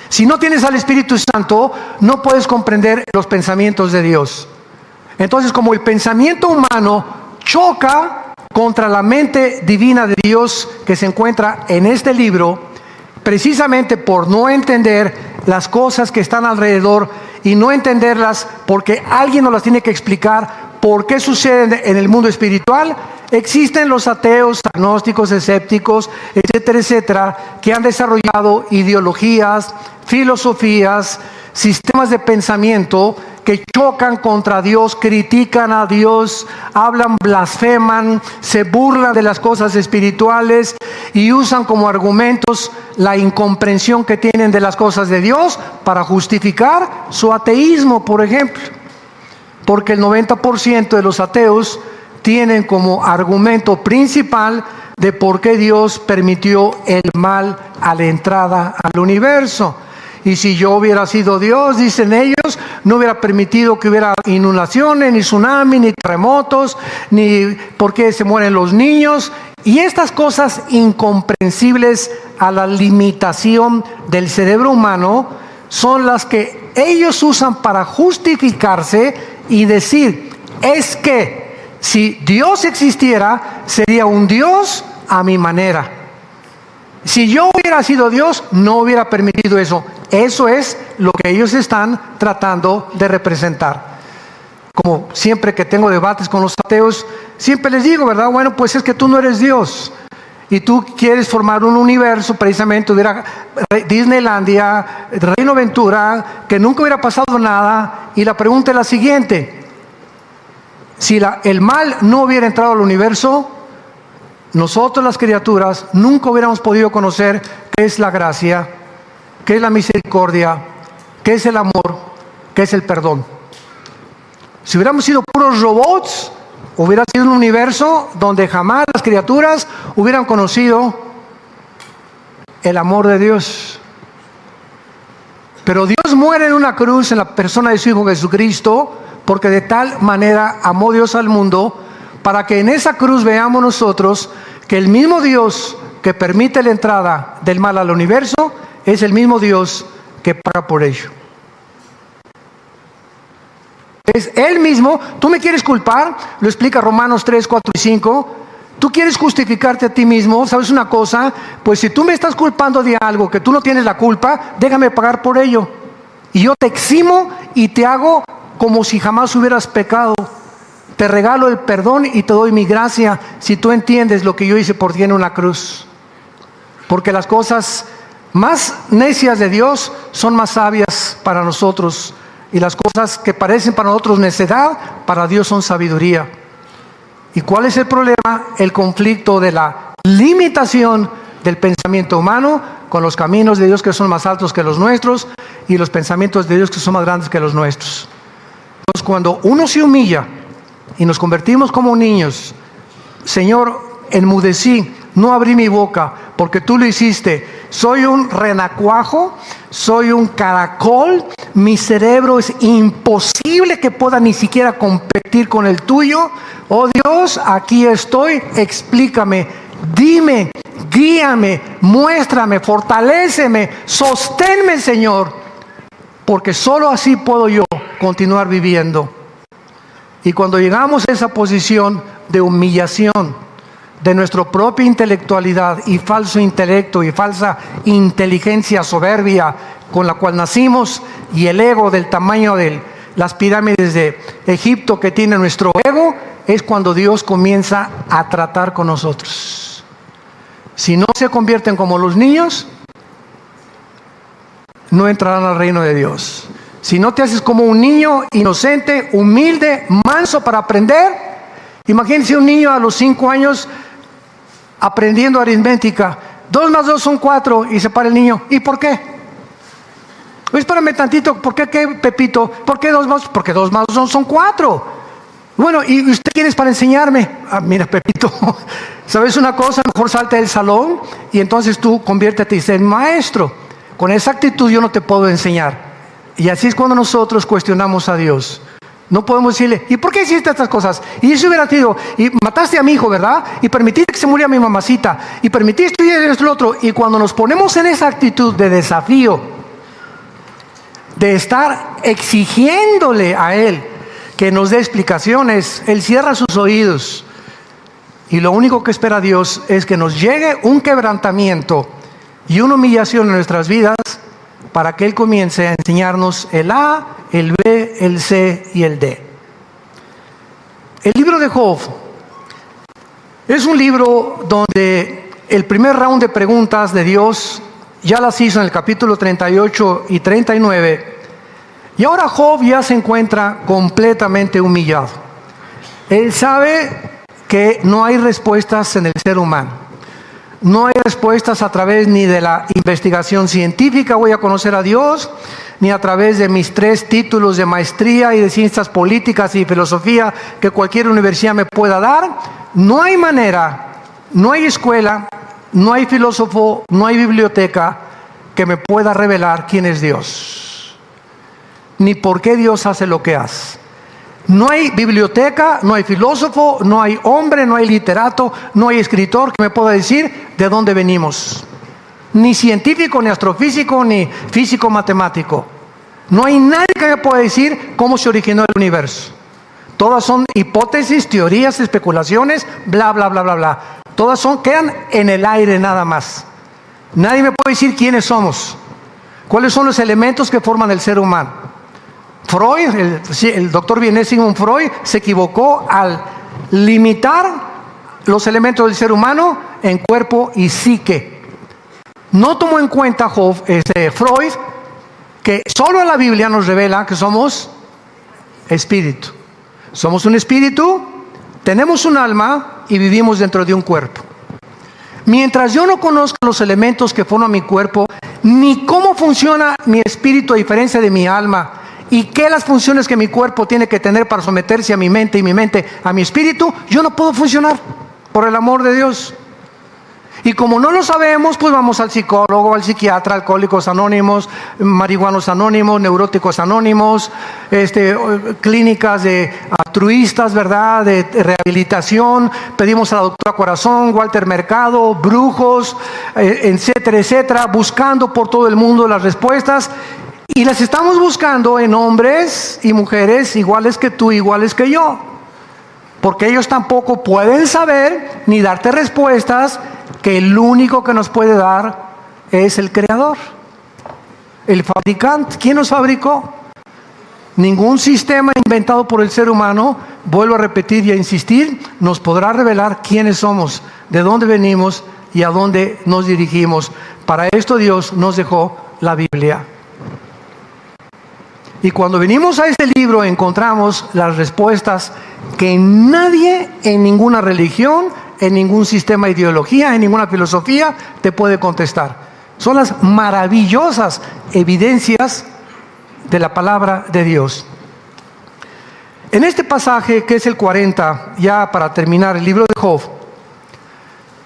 Si no tienes al Espíritu Santo, no puedes comprender los pensamientos de Dios. Entonces, como el pensamiento humano choca contra la mente divina de Dios que se encuentra en este libro, precisamente por no entender las cosas que están alrededor y no entenderlas porque alguien nos las tiene que explicar por qué suceden en el mundo espiritual, existen los ateos, agnósticos, escépticos, etcétera, etcétera, que han desarrollado ideologías, filosofías, sistemas de pensamiento que chocan contra Dios, critican a Dios, hablan, blasfeman, se burlan de las cosas espirituales y usan como argumentos la incomprensión que tienen de las cosas de Dios para justificar su ateísmo, por ejemplo. Porque el 90% de los ateos tienen como argumento principal de por qué Dios permitió el mal a la entrada al universo. Y si yo hubiera sido Dios, dicen ellos, no hubiera permitido que hubiera inundaciones, ni tsunami, ni terremotos, ni por qué se mueren los niños. Y estas cosas incomprensibles a la limitación del cerebro humano son las que ellos usan para justificarse y decir, es que si Dios existiera, sería un Dios a mi manera. Si yo hubiera sido Dios, no hubiera permitido eso. Eso es lo que ellos están tratando de representar. Como siempre que tengo debates con los ateos, siempre les digo, ¿verdad? Bueno, pues es que tú no eres Dios. Y tú quieres formar un universo, precisamente hubiera Disneylandia, Reino Ventura, que nunca hubiera pasado nada. Y la pregunta es la siguiente: si el mal no hubiera entrado al universo, nosotros las criaturas nunca hubiéramos podido conocer qué es la gracia, qué es la misericordia, qué es el amor, qué es el perdón. Si hubiéramos sido puros robots, hubiera sido un universo donde jamás las criaturas hubieran conocido el amor de Dios. Pero Dios muere en una cruz en la persona de su Hijo Jesucristo, porque de tal manera amó Dios al mundo, para que en esa cruz veamos nosotros que el mismo Dios que permite la entrada del mal al universo es el mismo Dios que paga por ello. Es Él mismo. Tú me quieres culpar, lo explica Romanos 3, 4 y 5. Tú quieres justificarte a ti mismo. ¿Sabes una cosa? Pues si tú me estás culpando de algo que tú no tienes la culpa, déjame pagar por ello. Y yo te eximo y te hago como si jamás hubieras pecado. Te regalo el perdón y te doy mi gracia si tú entiendes lo que yo hice por ti en una cruz. Porque las cosas más necias de Dios son más sabias para nosotros. Y las cosas que parecen para nosotros necedad, para Dios son sabiduría. ¿Y cuál es el problema? El conflicto de la limitación del pensamiento humano con los caminos de Dios que son más altos que los nuestros y los pensamientos de Dios que son más grandes que los nuestros. Entonces, cuando uno se humilla y nos convertimos como niños, Señor, enmudecí, no abrí mi boca porque tú lo hiciste. Soy un renacuajo, soy un caracol, mi cerebro es imposible que pueda ni siquiera competir con el tuyo. Oh Dios, aquí estoy, explícame, dime, guíame, muéstrame, fortaléceme, sosténme, Señor, porque solo así puedo yo continuar viviendo. Y cuando llegamos a esa posición de humillación de nuestra propia intelectualidad y falso intelecto y falsa inteligencia soberbia con la cual nacimos, y el ego del tamaño de las pirámides de Egipto que tiene nuestro ego, es cuando Dios comienza a tratar con nosotros. Si no se convierten como los niños, no entrarán al reino de Dios. Si no te haces como un niño inocente, humilde, manso para aprender, imagínense un niño a los 5 años aprendiendo aritmética. 2 más 2 son 4 y se para el niño. ¿Y por qué? Espérame tantito, ¿por qué Pepito? ¿Por qué 2 más? Porque 2 más 2 son 4. Bueno, ¿y usted quién es para enseñarme? Ah, mira, Pepito, ¿sabes una cosa? Mejor salte del salón y entonces tú conviértete en maestro. Con esa actitud yo no te puedo enseñar. Y así es cuando nosotros cuestionamos a Dios. No podemos decirle, ¿y por qué hiciste estas cosas? Y eso hubiera sido, y mataste a mi hijo, ¿verdad? Y permitiste que se muriera mi mamacita. Y permitiste esto y lo otro. Y cuando nos ponemos en esa actitud de desafío, de estar exigiéndole a Él que nos dé explicaciones, Él cierra sus oídos. Y lo único que espera Dios es que nos llegue un quebrantamiento y una humillación en nuestras vidas para que Él comience a enseñarnos el A, el B, el C y el D. El libro de Job es un libro donde el primer round de preguntas de Dios ya las hizo en el capítulo 38 y 39. Y ahora Job ya se encuentra completamente humillado. Él sabe que no hay respuestas en el ser humano. No hay respuestas a través ni de la investigación científica, voy a conocer a Dios, ni a través de mis 3 títulos de maestría y de ciencias políticas y filosofía que cualquier universidad me pueda dar. No hay manera, no hay escuela, no hay filósofo, no hay biblioteca que me pueda revelar quién es Dios, ni por qué Dios hace lo que hace. No hay biblioteca, no hay filósofo, no hay hombre, no hay literato, no hay escritor que me pueda decir de dónde venimos. Ni científico, ni astrofísico, ni físico matemático. No hay nadie que me pueda decir cómo se originó el universo. Todas son hipótesis, teorías, especulaciones, bla, bla, bla, bla, bla. Todas quedan en el aire nada más. Nadie me puede decir quiénes somos, cuáles son los elementos que forman el ser humano. Freud, el doctor vienés Sigmund Freud, se equivocó al limitar los elementos del ser humano en cuerpo y psique. No tomó en cuenta Freud que solo la Biblia nos revela que somos espíritu. Somos un espíritu, tenemos un alma y vivimos dentro de un cuerpo. Mientras yo no conozca los elementos que forman mi cuerpo, ni cómo funciona mi espíritu a diferencia de mi alma, y qué las funciones que mi cuerpo tiene que tener para someterse a mi mente y mi mente a mi espíritu, yo no puedo funcionar, por el amor de Dios. Y como no lo sabemos, pues vamos al psicólogo, al psiquiatra, Alcohólicos Anónimos, Marihuanos Anónimos, Neuróticos Anónimos, clínicas de altruistas, ¿verdad?, de rehabilitación. Pedimos a la doctora Corazón, Walter Mercado, brujos, etcétera, etcétera, buscando por todo el mundo las respuestas. Y las estamos buscando en hombres y mujeres iguales que tú, iguales que yo. Porque ellos tampoco pueden saber ni darte respuestas que el único que nos puede dar es el Creador, el fabricante. ¿Quién nos fabricó? Ningún sistema inventado por el ser humano, vuelvo a repetir y a insistir, nos podrá revelar quiénes somos, de dónde venimos y a dónde nos dirigimos. Para esto Dios nos dejó la Biblia. Y cuando venimos a este libro encontramos las respuestas que nadie en ninguna religión, en ningún sistema de ideología, en ninguna filosofía te puede contestar. Son las maravillosas evidencias de la palabra de Dios. En este pasaje, que es el 40, ya para terminar el libro de Job,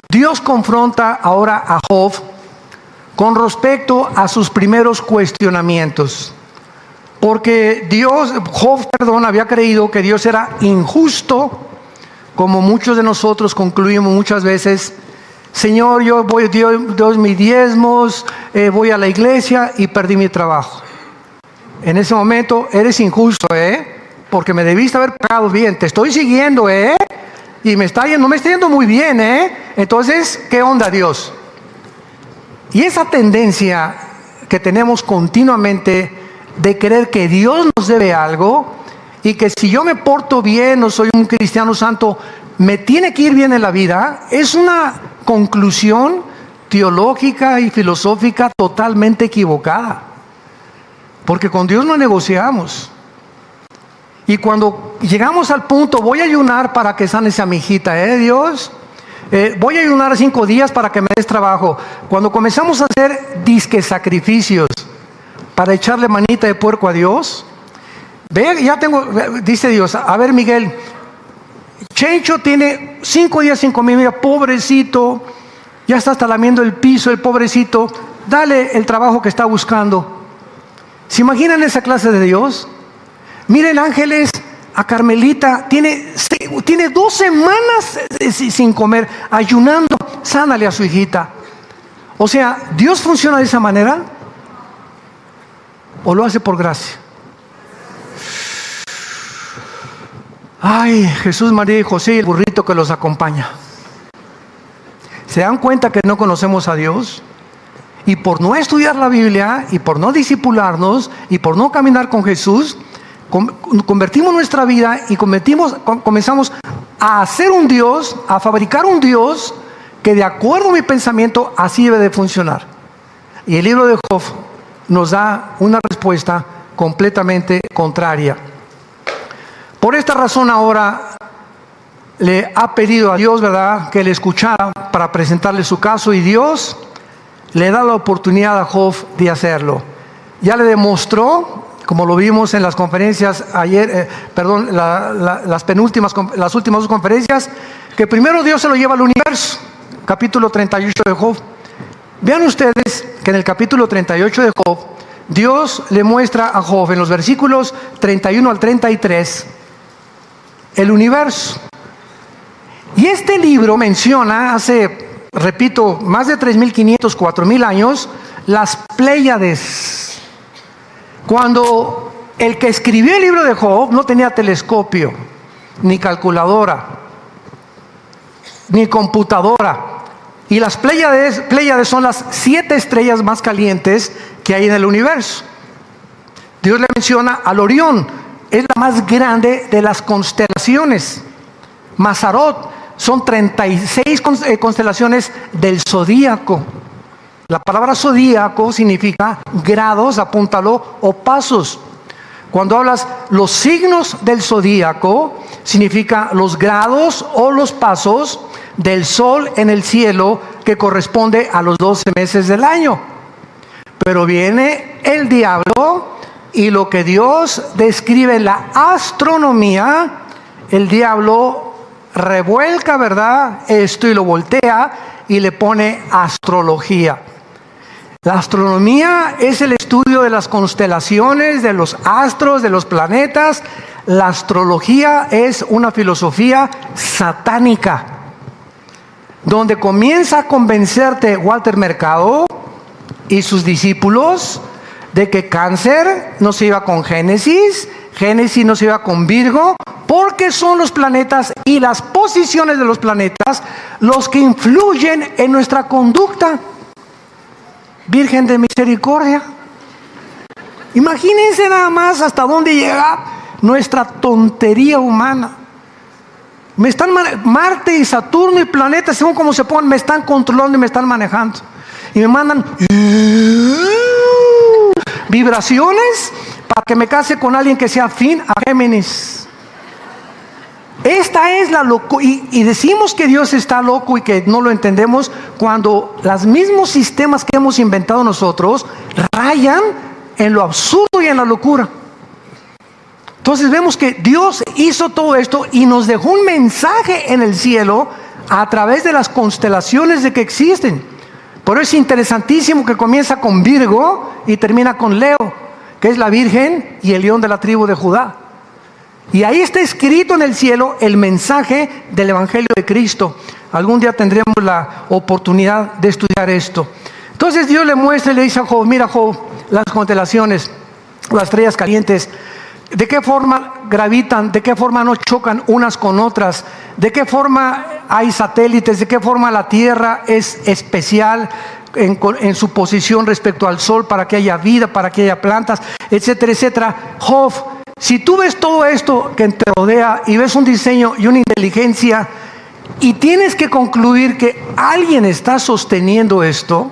Dios confronta ahora a Job con respecto a sus primeros cuestionamientos. Porque Job había creído que Dios era injusto, como muchos de nosotros concluimos muchas veces. Señor, yo doy mis diezmos, voy a la iglesia y perdí mi trabajo. En ese momento, eres injusto, porque me debiste haber pagado bien. Te estoy siguiendo, y no me está yendo muy bien, Entonces, ¿qué onda, Dios? Y esa tendencia que tenemos continuamente de creer que Dios nos debe algo y que si yo me porto bien o soy un cristiano santo, me tiene que ir bien en la vida, es una conclusión teológica y filosófica totalmente equivocada. Porque con Dios no negociamos. Y cuando llegamos al punto, voy a ayunar para que sanes a mi hijita, Dios. Voy a ayunar 5 días para que me des trabajo. Cuando comenzamos a hacer disque sacrificios para echarle manita de puerco a Dios, dice Dios, a ver, Miguel, Chencho tiene 5 días sin comer, mira, pobrecito, ya está hasta lamiendo el piso, el pobrecito, dale el trabajo que está buscando. ¿Se imaginan esa clase de Dios? Miren, ángeles, a Carmelita, tiene 2 semanas sin comer, ayunando, sánale a su hijita. O sea, ¿Dios funciona de esa manera? ¿O lo hace por gracia? Ay, Jesús, María y José y el burrito que los acompaña. ¿Se dan cuenta que no conocemos a Dios? Y por no estudiar la Biblia, y por no discipularnos, y por no caminar con Jesús, convertimos nuestra vida y comenzamos a hacer un Dios, a fabricar un Dios que de acuerdo a mi pensamiento así debe de funcionar. Y el libro de Job nos da una respuesta completamente contraria. Por esta razón ahora le ha pedido a Dios, ¿verdad?, que le escuchara para presentarle su caso, y Dios le da la oportunidad a Job de hacerlo. Ya le demostró, como lo vimos en las conferencias ayer, las últimas 2 conferencias, que primero Dios se lo lleva al universo, capítulo 38 de Job. Vean ustedes que en el capítulo 38 de Job, Dios le muestra a Job en los versículos 31 al 33 el universo. Y este libro menciona hace, repito, más de 3.500, 4.000 años, las Pléyades. Cuando el que escribió el libro de Job no tenía telescopio, ni calculadora, ni computadora. Y las Pléyades son las 7 estrellas más calientes que hay en el universo. Dios le menciona al Orión, es la más grande de las constelaciones. Mazarot, son 36 constelaciones del zodíaco. La palabra zodíaco significa grados, apúntalo, o pasos. Cuando hablas los signos del zodíaco, significa los grados o los pasos del sol en el cielo que corresponde a los 12 meses del año. Pero viene el diablo y lo que Dios describe en la astronomía, el diablo revuelca, ¿verdad?, esto y lo voltea y le pone astrología. La astronomía es el estudio de las constelaciones, de los astros, de los planetas. La astrología es una filosofía satánica, donde comienza a convencerte Walter Mercado y sus discípulos de que Cáncer no se iba con Génesis, Génesis no se iba con Virgo, porque son los planetas y las posiciones de los planetas los que influyen en nuestra conducta. Virgen de misericordia. Imagínense nada más hasta dónde llega nuestra tontería humana. Marte y Saturno y planetas, según cómo se ponen, me están controlando y me están manejando. Y me mandan vibraciones para que me case con alguien que sea afín a Géminis. Esta es la locura. Y decimos que Dios está loco y que no lo entendemos cuando los mismos sistemas que hemos inventado nosotros rayan en lo absurdo y en la locura. Entonces vemos que Dios hizo todo esto y nos dejó un mensaje en el cielo a través de las constelaciones de que existen. Pero es interesantísimo que comienza con Virgo y termina con Leo, que es la Virgen y el león de la tribu de Judá. Y ahí está escrito en el cielo el mensaje del Evangelio de Cristo. Algún día tendremos la oportunidad de estudiar esto. Entonces Dios le muestra y le dice a Job: mira, Job, las constelaciones, las estrellas calientes, ¿de qué forma gravitan? ¿De qué forma no chocan unas con otras? ¿De qué forma hay satélites? ¿De qué forma la Tierra es especial en su posición respecto al Sol para que haya vida, para que haya plantas, etcétera, etcétera? Job, si tú ves todo esto que te rodea y ves un diseño y una inteligencia y tienes que concluir que alguien está sosteniendo esto,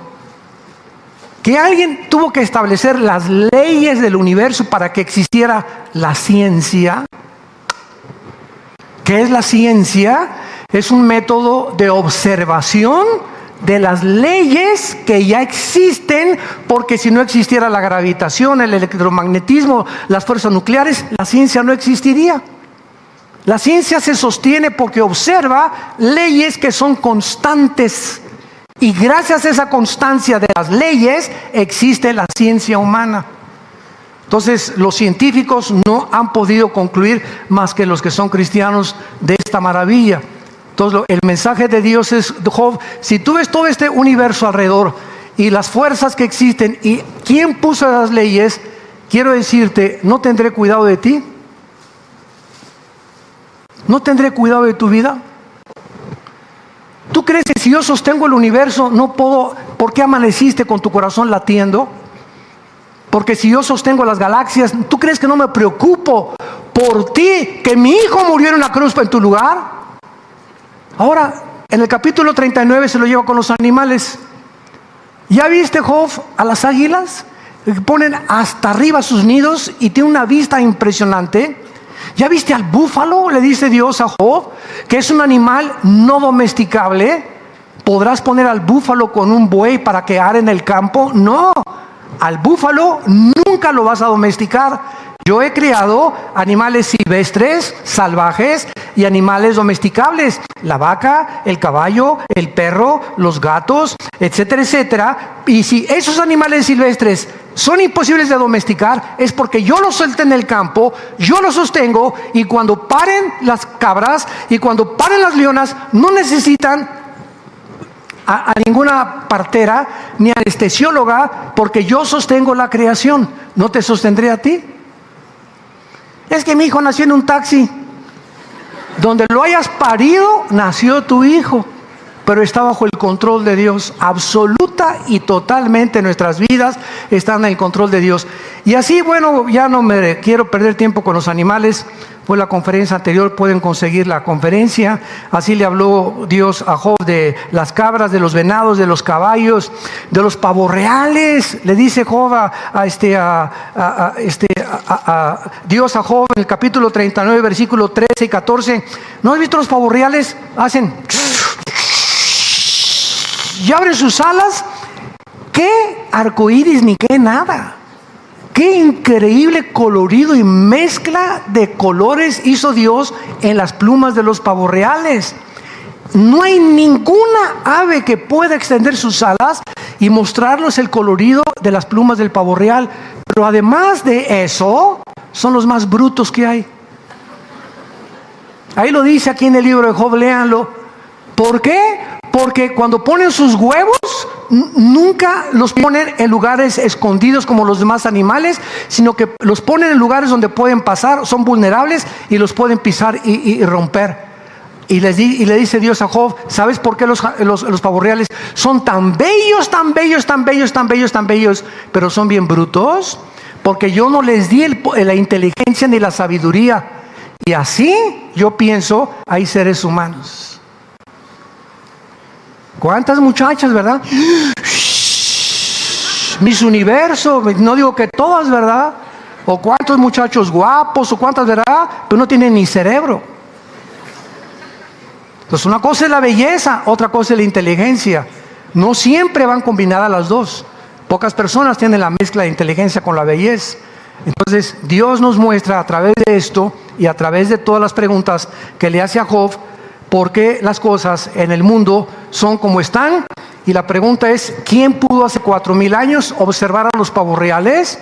que alguien tuvo que establecer las leyes del universo para que existiera la ciencia. ¿Qué es la ciencia? Es un método de observación de las leyes que ya existen, porque si no existiera la gravitación, el electromagnetismo, las fuerzas nucleares, la ciencia no existiría. La ciencia se sostiene porque observa leyes que son constantes. Y gracias a esa constancia de las leyes existe la ciencia humana. Entonces los científicos no han podido concluir, más que los que son cristianos, de esta maravilla. Entonces el mensaje de Dios es: Job, si tú ves todo este universo alrededor y las fuerzas que existen y quién puso las leyes, quiero decirte, ¿no tendré cuidado de ti? ¿No tendré cuidado de tu vida? ¿Tú crees que si yo sostengo el universo no puedo? ¿Por qué amaneciste con tu corazón latiendo? Porque si yo sostengo las galaxias, ¿tú crees que no me preocupo por ti, que mi hijo murió en una cruz en tu lugar? Ahora, en el capítulo 39 se lo lleva con los animales. ¿Ya viste, Job, a las águilas? Ponen hasta arriba sus nidos y tienen una vista impresionante. ¿Ya viste al búfalo? Le dice Dios a Job, que es un animal no domesticable. ¿Podrás poner al búfalo con un buey para que are en el campo? No, al búfalo nunca lo vas a domesticar. Yo he criado animales silvestres, salvajes, y animales domesticables: la vaca, el caballo, el perro, los gatos, etcétera, etcétera. Y si esos animales silvestres son imposibles de domesticar, es porque yo los suelto en el campo, yo los sostengo, y cuando paren las cabras y cuando paren las leonas, no necesitan a ninguna partera ni anestesióloga, porque yo sostengo la creación. ¿No te sostendré a ti? Es que mi hijo nació en un taxi. Donde lo hayas parido, nació tu hijo, pero está bajo el control de Dios. Absoluta y totalmente nuestras vidas están en el control de Dios. Y así, bueno, ya no me quiero perder tiempo con los animales. Fue la conferencia anterior, pueden conseguir la conferencia. Así le habló Dios a Job de las cabras, de los venados, de los caballos, de los pavos reales. Le dice Job Dios a Job en el capítulo 39, versículo 13 y 14. ¿No has visto los pavos reales? Hacen y abren sus alas. ¡Qué arcoíris ni qué nada! ¡Qué increíble colorido y mezcla de colores hizo Dios en las plumas de los pavos reales! No hay ninguna ave que pueda extender sus alas y mostrarnos el colorido de las plumas del pavo real. Pero además de eso, son los más brutos que hay. Ahí lo dice aquí en el libro de Job, léanlo. ¿Por qué? Porque cuando ponen sus huevos, nunca los ponen en lugares escondidos como los demás animales, sino que los ponen en lugares donde pueden pasar, son vulnerables y los pueden pisar y romper. Y le dice Dios a Job, ¿sabes por qué los pavos reales son tan bellos, tan bellos, tan bellos, tan bellos, tan bellos, pero son bien brutos? Porque yo no les di la inteligencia ni la sabiduría. Y así yo pienso, hay seres humanos. ¿Cuántas muchachas, verdad? Mis universo, no digo que todas, ¿verdad? O cuántos muchachos guapos, o cuántas, ¿verdad? Pero no tienen ni cerebro. Entonces una cosa es la belleza, otra cosa es la inteligencia. No siempre van combinadas las dos. Pocas personas tienen la mezcla de inteligencia con la belleza. Entonces Dios nos muestra a través de esto y a través de todas las preguntas que le hace a Job, por qué las cosas en el mundo son como están. Y la pregunta es, ¿quién pudo hace 4000 años observar a los pavos reales?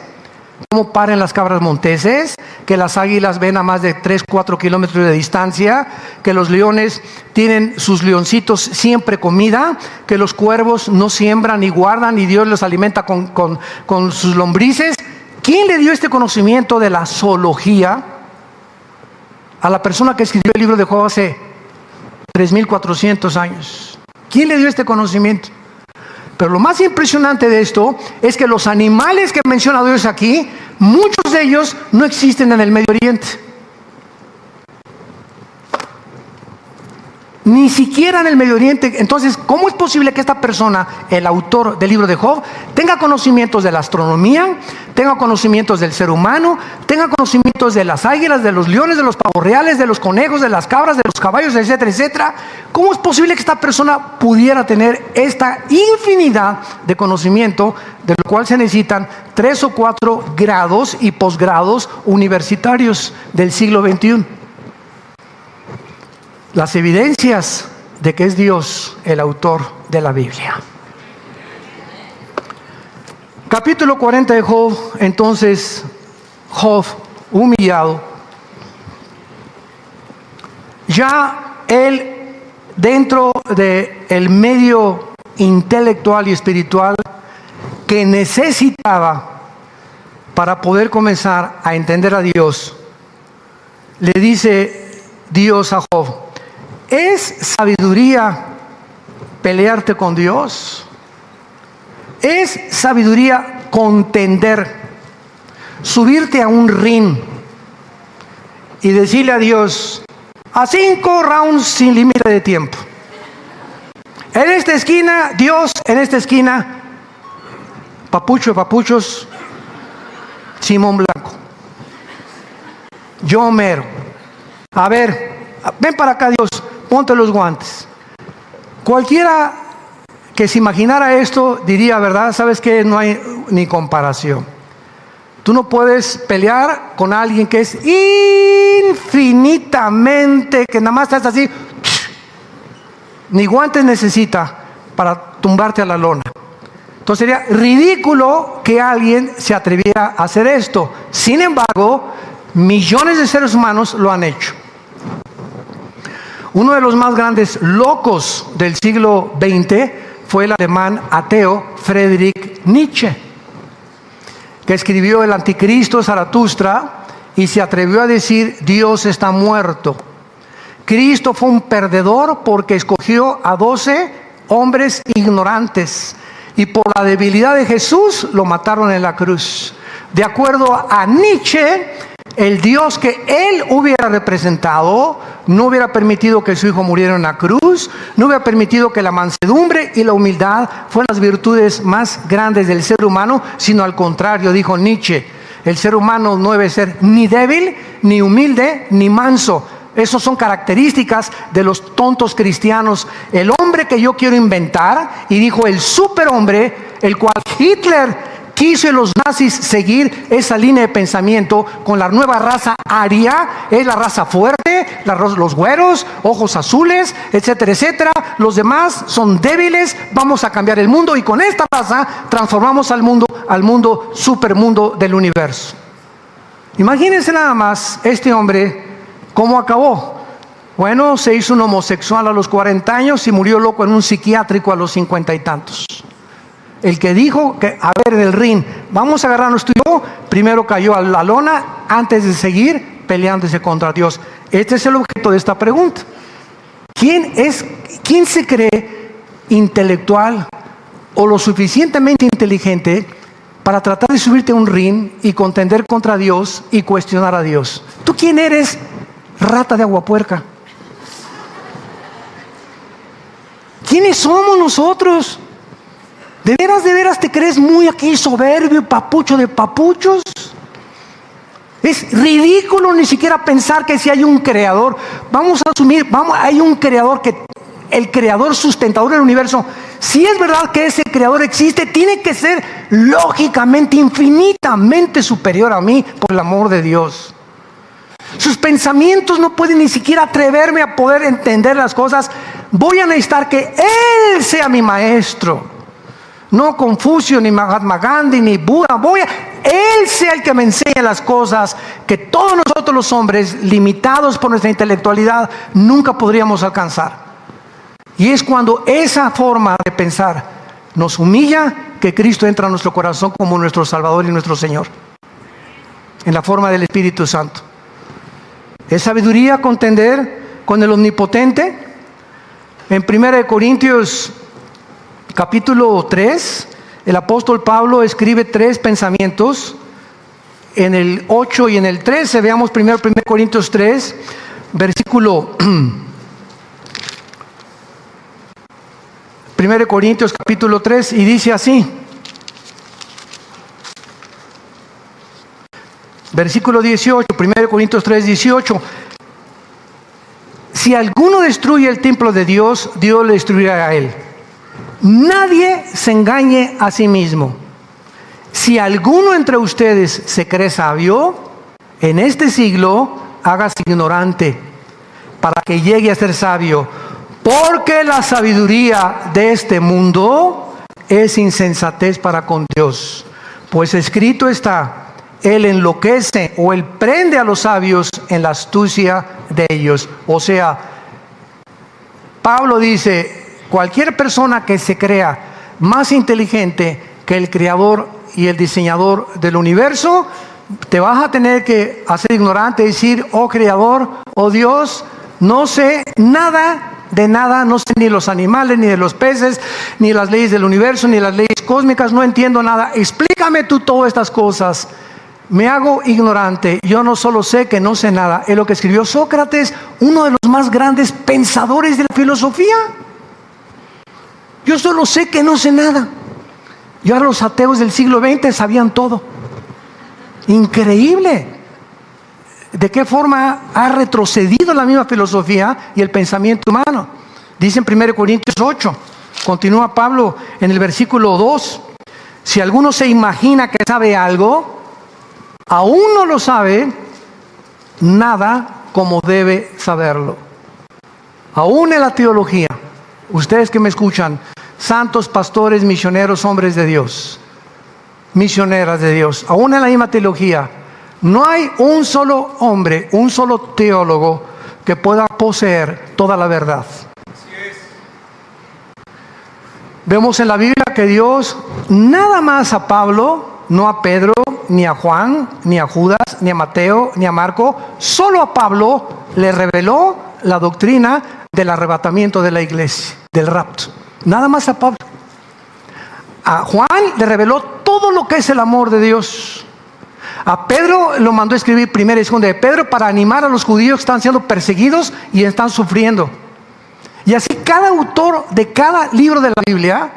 ¿Cómo paren las cabras monteses? Que las águilas ven a más de 3-4 kilómetros de distancia, que los leones tienen sus leoncitos siempre comida, que los cuervos no siembran ni guardan y Dios los alimenta con sus lombrices. ¿Quién le dio este conocimiento de la zoología a la persona que escribió el libro de Job hace 3400 años? ¿Quién le dio este conocimiento? Pero lo más impresionante de esto es que los animales que menciona Dios aquí, muchos de ellos no existen en el Medio Oriente. Ni siquiera en el Medio Oriente. Entonces, ¿cómo es posible que esta persona, el autor del libro de Job, tenga conocimientos de la astronomía, tenga conocimientos del ser humano, tenga conocimientos de las águilas, de los leones, de los pavos reales, de los conejos, de las cabras, de los caballos, etcétera, etcétera? ¿Cómo es posible que esta persona pudiera tener esta infinidad de conocimiento, de lo cual se necesitan 3 o 4 grados y posgrados universitarios del siglo XXI? Las evidencias de que es Dios el autor de la Biblia. Capítulo 40 de Job. Entonces Job, humillado, ya él dentro del medio intelectual y espiritual que necesitaba para poder comenzar a entender a Dios, le dice Dios a Job: ¿es sabiduría pelearte con Dios? ¿Es sabiduría contender, subirte a un ring y decirle a Dios a 5 rounds sin límite de tiempo? En esta esquina, Dios, en esta esquina, papucho de papuchos, Simón Blanco, yo mero. A ver, ven para acá, Dios, ponte los guantes. Cualquiera que se imaginara esto diría, ¿verdad? ¿Sabes qué? No hay ni comparación. Tú no puedes pelear con alguien que es infinitamente, que nada más estás así, ni guantes necesita para tumbarte a la lona. Entonces sería ridículo que alguien se atreviera a hacer esto. Sin embargo, millones de seres humanos lo han hecho. Uno de los más grandes locos del siglo XX fue el alemán ateo Friedrich Nietzsche, que escribió El Anticristo, Zaratustra, y se atrevió a decir: Dios está muerto. Cristo fue un perdedor porque escogió a 12 hombres ignorantes y por la debilidad de Jesús lo mataron en la cruz. De acuerdo a Nietzsche, el Dios que él hubiera representado no hubiera permitido que su hijo muriera en la cruz, no hubiera permitido que la mansedumbre y la humildad fueran las virtudes más grandes del ser humano, sino al contrario, dijo Nietzsche, El ser humano no debe ser ni débil, ni humilde, ni manso. Esas son características de los tontos cristianos. El hombre que yo quiero inventar, y dijo el superhombre, el cual Hitler quiso y los nazis seguir esa línea de pensamiento con la nueva raza aria, es la raza fuerte, los güeros, ojos azules, etcétera, etcétera. Los demás son débiles, vamos a cambiar el mundo y con esta raza transformamos al mundo supermundo del universo. Imagínense nada más este hombre, ¿cómo acabó? Bueno, se hizo un homosexual a los 40 años y murió loco en un psiquiátrico a los 50 y tantos. El que dijo que, a ver, en el ring, vamos a agarrarnos tú y yo, primero cayó a la lona antes de seguir peleándose contra Dios. Este es el objeto de esta pregunta. ¿Quién se cree intelectual o lo suficientemente inteligente para tratar de subirte a un ring y contender contra Dios y cuestionar a Dios? ¿Tú quién eres, rata de aguapuerca? ¿Quiénes somos nosotros? ¿De veras te crees muy aquí soberbio, papucho de papuchos? Es ridículo ni siquiera pensar que si hay un creador, vamos a asumir, hay un creador el creador sustentador del universo. Si es verdad que ese creador existe, tiene que ser lógicamente, infinitamente superior a mí, por el amor de Dios. Sus pensamientos no pueden ni siquiera atreverme a poder entender las cosas. Voy a necesitar que Él sea mi maestro. No Confucio, ni Mahatma Gandhi, ni Buda. Él sea el que me enseñe las cosas que todos nosotros los hombres, limitados por nuestra intelectualidad, nunca podríamos alcanzar. Y es cuando esa forma de pensar nos humilla que Cristo entra a nuestro corazón como nuestro Salvador y nuestro Señor, en la forma del Espíritu Santo. Es sabiduría contender con el Omnipotente. En 1 Corintios capítulo 3, el apóstol Pablo escribe 3 pensamientos. En el 8 y en el 13, veamos primero 1 Corintios 3, versículo 1 Corintios capítulo 3, y dice así, versículo 18, 1 Corintios 3, 18. Si alguno destruye el templo de Dios, Dios le destruirá a él. Nadie se engañe a sí mismo. Si alguno entre ustedes se cree sabio, en este siglo hágase ignorante, para que llegue a ser sabio. Porque la sabiduría de este mundo es insensatez para con Dios. Pues escrito está, Él enloquece o Él prende a los sabios en la astucia de ellos. O sea, Pablo dice, cualquier persona que se crea más inteligente que el creador y el diseñador del universo, te vas a tener que hacer ignorante y decir, oh creador, oh Dios, no sé nada de nada, no sé ni los animales, ni de los peces, ni las leyes del universo, ni las leyes cósmicas, no entiendo nada. Explícame tú todas estas cosas. Me hago ignorante. Yo no solo sé que no sé nada. Es lo que escribió Sócrates, uno de los más grandes pensadores de la filosofía. Yo solo sé que no sé nada. Y ahora los ateos del siglo XX sabían todo. Increíble. ¿De qué forma ha retrocedido la misma filosofía y el pensamiento humano? Dice en 1 Corintios 8, continúa Pablo en el versículo 2, si alguno se imagina que sabe algo, aún no lo sabe nada como debe saberlo. Aún en la teología, ustedes que me escuchan, santos, pastores, misioneros, hombres de Dios, misioneras de Dios, aún en la misma teología, no hay un solo hombre, un solo teólogo que pueda poseer toda la verdad. Vemos en la Biblia que Dios, nada más a Pablo, no a Pedro, ni a Juan, ni a Judas, ni a Mateo, ni a Marco, solo a Pablo le reveló la doctrina del arrebatamiento de la iglesia, del rapto. Nada más a Pablo. A Juan le reveló todo lo que es el amor de Dios. A Pedro lo mandó a escribir 1 y 2 de Pedro para animar a los judíos que están siendo perseguidos y están sufriendo. Y así cada autor de cada libro de la Biblia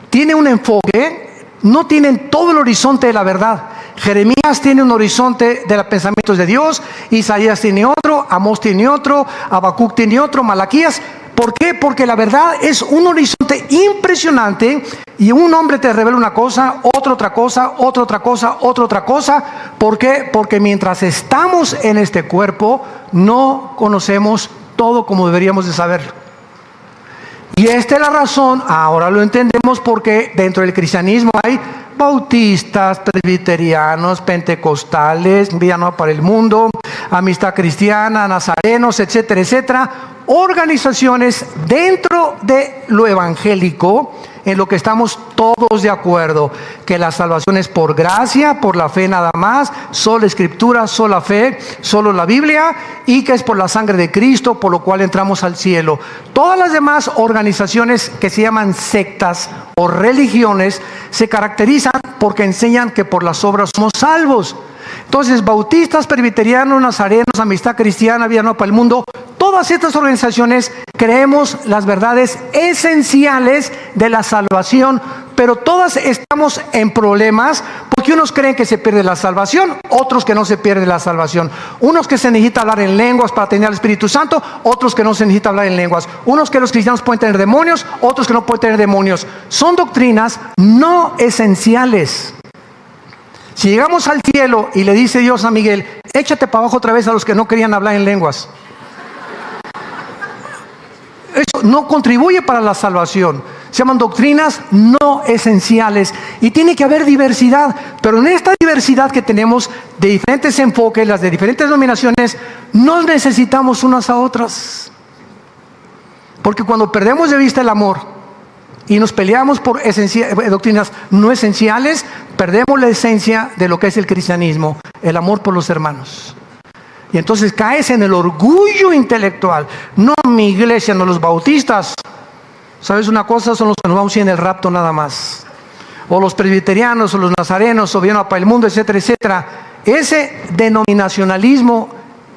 tiene un enfoque, no tienen todo el horizonte de la verdad. Jeremías tiene un horizonte de los pensamientos de Dios, Isaías tiene otro, Amós tiene otro, Habacuc tiene otro, Malaquías. ¿Por qué? Porque la verdad es un horizonte impresionante y un hombre te revela una cosa, otro otra cosa, otro otra cosa, otra otra cosa. ¿Por qué? Porque mientras estamos en este cuerpo no conocemos todo como deberíamos de saberlo. Y esta es la razón, ahora lo entendemos, porque dentro del cristianismo hay bautistas, presbiterianos, pentecostales, Vida Nueva para el Mundo, Amistad Cristiana, nazarenos, etcétera, etcétera. Organizaciones dentro de lo evangélico en lo que estamos todos de acuerdo, que la salvación es por gracia, por la fe nada más, sola escritura, sola fe, solo la Biblia, y que es por la sangre de Cristo, por lo cual entramos al cielo. Todas las demás organizaciones que se llaman sectas o religiones se caracterizan porque enseñan que por las obras somos salvos. Entonces, bautistas, presbiterianos, nazarenos, Amistad Cristiana, Vida Nueva para el Mundo, todas estas organizaciones creemos las verdades esenciales de la salvación, pero todas estamos en problemas porque unos creen que se pierde la salvación, otros que no se pierde la salvación. Unos que se necesita hablar en lenguas para tener al Espíritu Santo, otros que no se necesita hablar en lenguas. Unos que los cristianos pueden tener demonios, otros que no pueden tener demonios. Son doctrinas no esenciales. Si llegamos al cielo y le dice Dios a Miguel, échate para abajo otra vez a los que no querían hablar en lenguas, eso no contribuye para la salvación. Se llaman doctrinas no esenciales y tiene que haber diversidad. Pero en esta diversidad que tenemos de diferentes enfoques, las de diferentes denominaciones, nos necesitamos unas a otras. Porque cuando perdemos de vista el amor y nos peleamos por doctrinas no esenciales, perdemos la esencia de lo que es el cristianismo, el amor por los hermanos. Y entonces caes en el orgullo intelectual. No mi iglesia, no los bautistas. ¿Sabes una cosa? Son los que nos vamos a ir en el rapto nada más. O los presbiterianos, o los nazarenos, o Vida Nueva para el Mundo, etcétera, etcétera. Ese denominacionalismo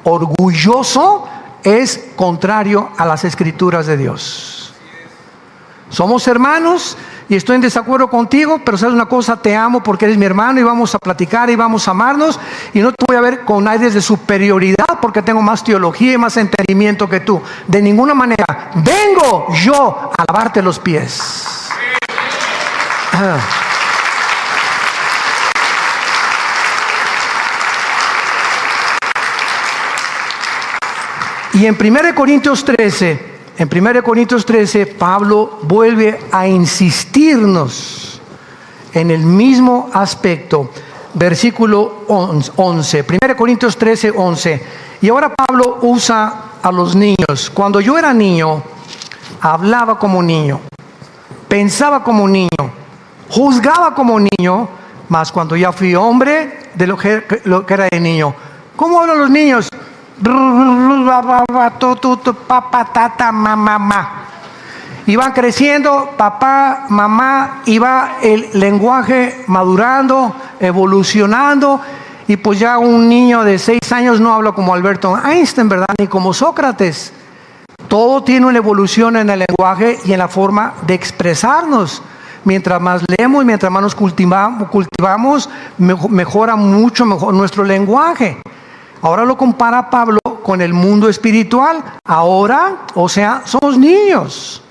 orgulloso es contrario a las escrituras de Dios. Somos hermanos y estoy en desacuerdo contigo, pero sabes una cosa, te amo porque eres mi hermano y vamos a platicar y vamos a amarnos, y no te voy a ver con aires de superioridad porque tengo más teología y más entendimiento que tú. De ninguna manera. Vengo yo a lavarte los pies. Y en 1 Corintios 13, Pablo vuelve a insistirnos en el mismo aspecto. Versículo 11, 1 Corintios 13, 11. Y ahora Pablo usa a los niños. Cuando yo era niño, hablaba como niño, pensaba como niño, juzgaba como niño, mas cuando ya fui hombre, de lo que era de niño. ¿Cómo hablan los niños? Papá, tata, mamá. Y van creciendo, papá, mamá, y va el lenguaje madurando, evolucionando, y pues ya un niño de 6 años no habla como Alberto Einstein, ¿verdad? Ni como Sócrates. Todo tiene una evolución en el lenguaje y en la forma de expresarnos. Mientras más leemos y mientras más nos cultivamos, mejora mucho mejor nuestro lenguaje. Ahora lo compara Pablo con el mundo espiritual. Ahora, o sea, somos niños.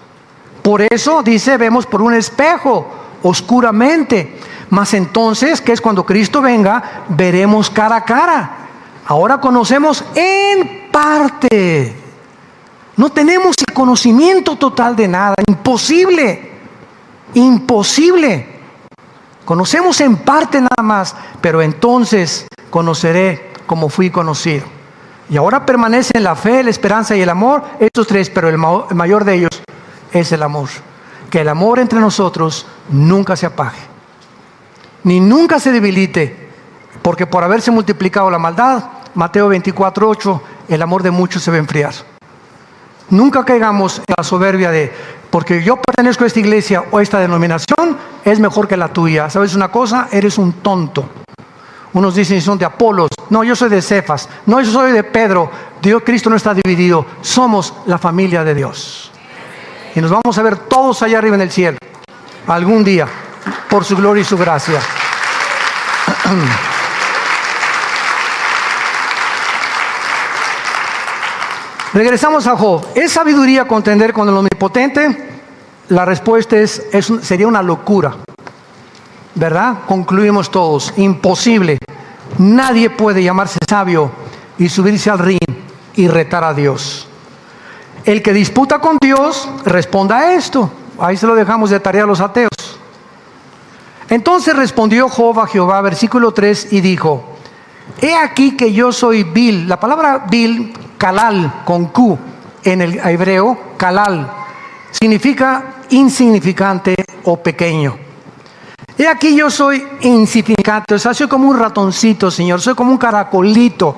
Por eso dice, vemos por un espejo, oscuramente. Mas entonces, que es cuando Cristo venga, veremos cara a cara. Ahora conocemos en parte. No tenemos el conocimiento total de nada. Imposible. Imposible. Conocemos en parte nada más, pero entonces conoceré como fui conocido. Y ahora permanecen la fe, la esperanza y el amor, estos tres, pero el mayor de ellos es el amor. Que el amor entre nosotros nunca se apague, ni nunca se debilite, porque por haberse multiplicado la maldad, Mateo 24:8, el amor de muchos se va a enfriar. Nunca caigamos en la soberbia de, porque yo pertenezco a esta iglesia o a esta denominación, es mejor que la tuya. ¿Sabes una cosa? Eres un tonto. Unos dicen son de Apolos. No, yo soy de Cefas. No, yo soy de Pedro. Dios, Cristo no está dividido. Somos la familia de Dios. Y nos vamos a ver todos allá arriba en el cielo. Algún día. Por su gloria y su gracia. Regresamos a Job. ¿Es sabiduría contender con el omnipotente? La respuesta sería una locura, ¿verdad? Concluimos todos, imposible. Nadie puede llamarse sabio y subirse al ring y retar a Dios. El que disputa con Dios, responda a esto. Ahí se lo dejamos de tarea a los ateos. Entonces respondió Job a Jehová, versículo 3, y dijo: he aquí que yo soy vil. La palabra vil, kalal, con Q, en el hebreo, kalal, significa insignificante o pequeño. He aquí yo soy insignificante, o sea, soy como un ratoncito, Señor, soy como un caracolito,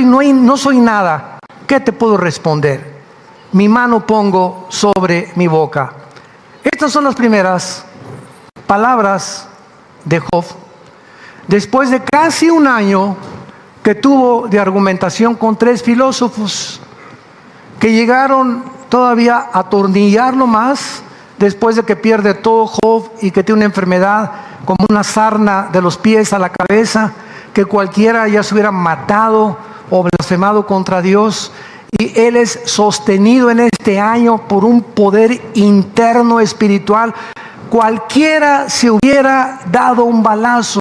no soy nada. ¿Qué te puedo responder? Mi mano pongo sobre mi boca. Estas son las primeras palabras de Job, después de casi un año que tuvo de argumentación con 3 filósofos que llegaron todavía a atornillarlo más, después de que pierde todo Job y que tiene una enfermedad como una sarna de los pies a la cabeza, que cualquiera ya se hubiera matado o blasfemado contra Dios, y él es sostenido en este año por un poder interno espiritual. Cualquiera se hubiera dado un balazo.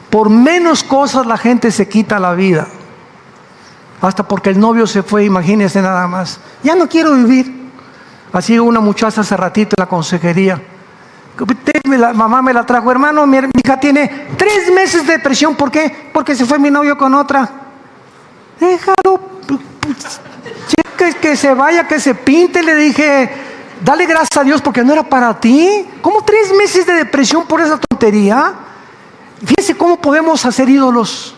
Por menos cosas la gente se quita la vida. Hasta porque el novio se fue, imagínense nada más. Ya no quiero vivir. Así una muchacha hace ratito en la consejería. La mamá me la trajo: hermano, mi hija tiene 3 meses de depresión. ¿Por qué? Porque se fue mi novio con otra. Déjalo, que se vaya, que se pinte. Le dije: dale gracias a Dios porque no era para ti. ¿Cómo 3 meses de depresión por esa tontería? Fíjense cómo podemos hacer ídolos.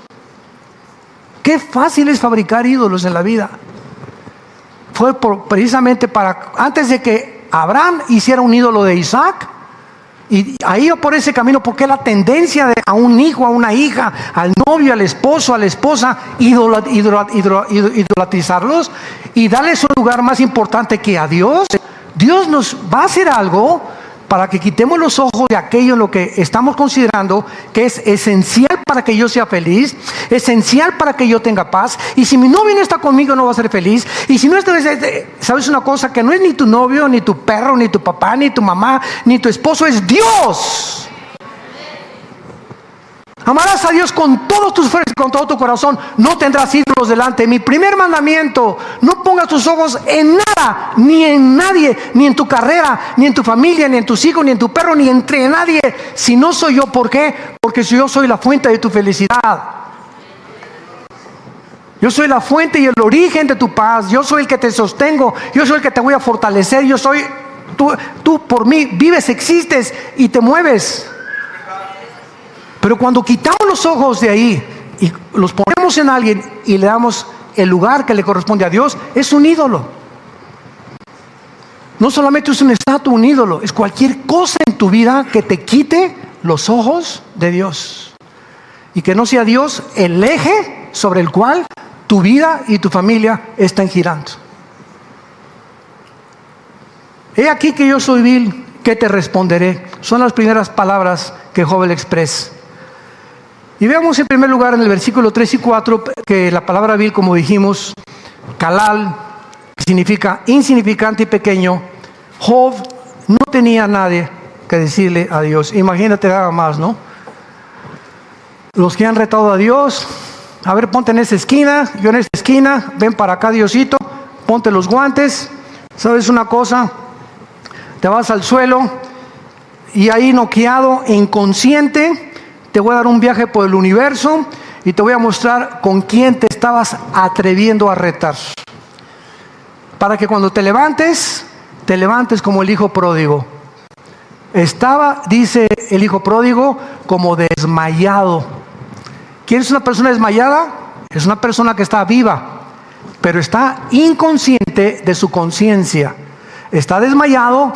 Qué fácil es fabricar ídolos en la vida. Fue precisamente antes de que Abraham hiciera un ídolo de Isaac, y ahí iba por ese camino, porque la tendencia a un hijo, a una hija, al novio, al esposo, a la esposa, idolatrizarlos y darles un lugar más importante que a Dios. Dios nos va a hacer algo para que quitemos los ojos de aquello en lo que estamos considerando que es esencial para que yo sea feliz, esencial para que yo tenga paz. Y si mi novio no está conmigo, no va a ser feliz. Y si no está, ¿sabes una cosa? Que no es ni tu novio, ni tu perro, ni tu papá, ni tu mamá, ni tu esposo, es Dios. Amarás a Dios con todos tus fuerzas y con todo tu corazón. No tendrás ídolos delante. Mi primer mandamiento: no pongas tus ojos en nada, ni en nadie, ni en tu carrera, ni en tu familia, ni en tus hijos, ni en tu perro, ni entre nadie, si no soy yo. ¿Por qué? Porque yo soy la fuente de tu felicidad. Yo soy la fuente y el origen de tu paz. Yo soy el que te sostengo. Yo soy el que te voy a fortalecer. Tú por mí vives, existes y te mueves. Pero cuando quitamos los ojos de ahí y los ponemos en alguien y le damos el lugar que le corresponde a Dios, es un ídolo. No solamente es una estatua, un ídolo, es cualquier cosa en tu vida que te quite los ojos de Dios. Y que no sea Dios el eje sobre el cual tu vida y tu familia están girando. He aquí que yo soy vil, ¿qué te responderé? Son las primeras palabras que Job le expresa. Y veamos en primer lugar en el versículo 3 y 4 que la palabra vil, como dijimos, kalal, que significa insignificante y pequeño. Job no tenía a nadie que decirle a Dios. Imagínate nada más, ¿no? Los que han retado a Dios: a ver, ponte en esa esquina, yo en esta esquina, ven para acá, Diosito, ponte los guantes. ¿Sabes una cosa? Te vas al suelo y ahí noqueado e inconsciente, te voy a dar un viaje por el universo y te voy a mostrar con quién te estabas atreviendo a retar. Para que cuando te levantes como el hijo pródigo. Estaba, dice el hijo pródigo, como desmayado. ¿Quién es una persona desmayada? Es una persona que está viva, pero está inconsciente de su conciencia. Está desmayado,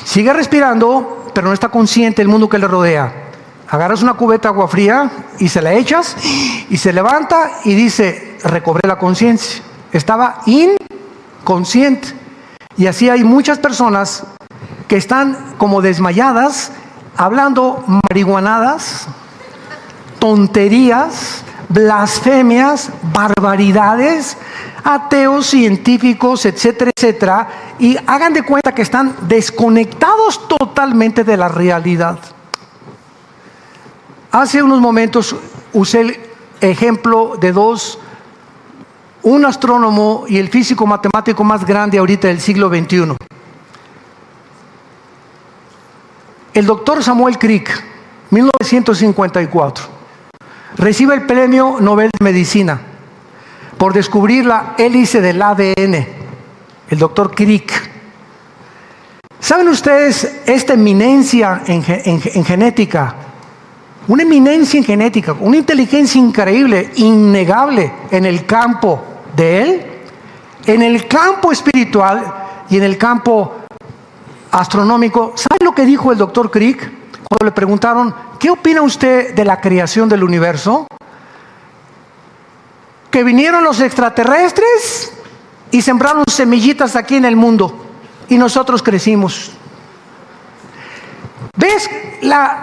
sigue respirando, pero no está consciente del mundo que le rodea. Agarras una cubeta de agua fría y se la echas y se levanta y dice: recobré la conciencia. Estaba inconsciente. Y así hay muchas personas que están como desmayadas, hablando marihuanadas, tonterías, blasfemias, barbaridades, ateos, científicos, etcétera, etcétera, y hagan de cuenta que están desconectados totalmente de la realidad. Hace unos momentos usé el ejemplo de un astrónomo y el físico matemático más grande ahorita del siglo XXI. El doctor Samuel Crick, 1954, recibe el premio Nobel de Medicina por descubrir la hélice del ADN, el doctor Crick. ¿Saben ustedes esta eminencia en genética? Una eminencia en genética, una inteligencia increíble, innegable en el campo de él, en el campo espiritual y en el campo astronómico. ¿Sabe lo que dijo el doctor Crick cuando le preguntaron, ¿qué opina usted de la creación del universo? Que vinieron los extraterrestres y sembraron semillitas aquí en el mundo y nosotros crecimos. ¿Ves la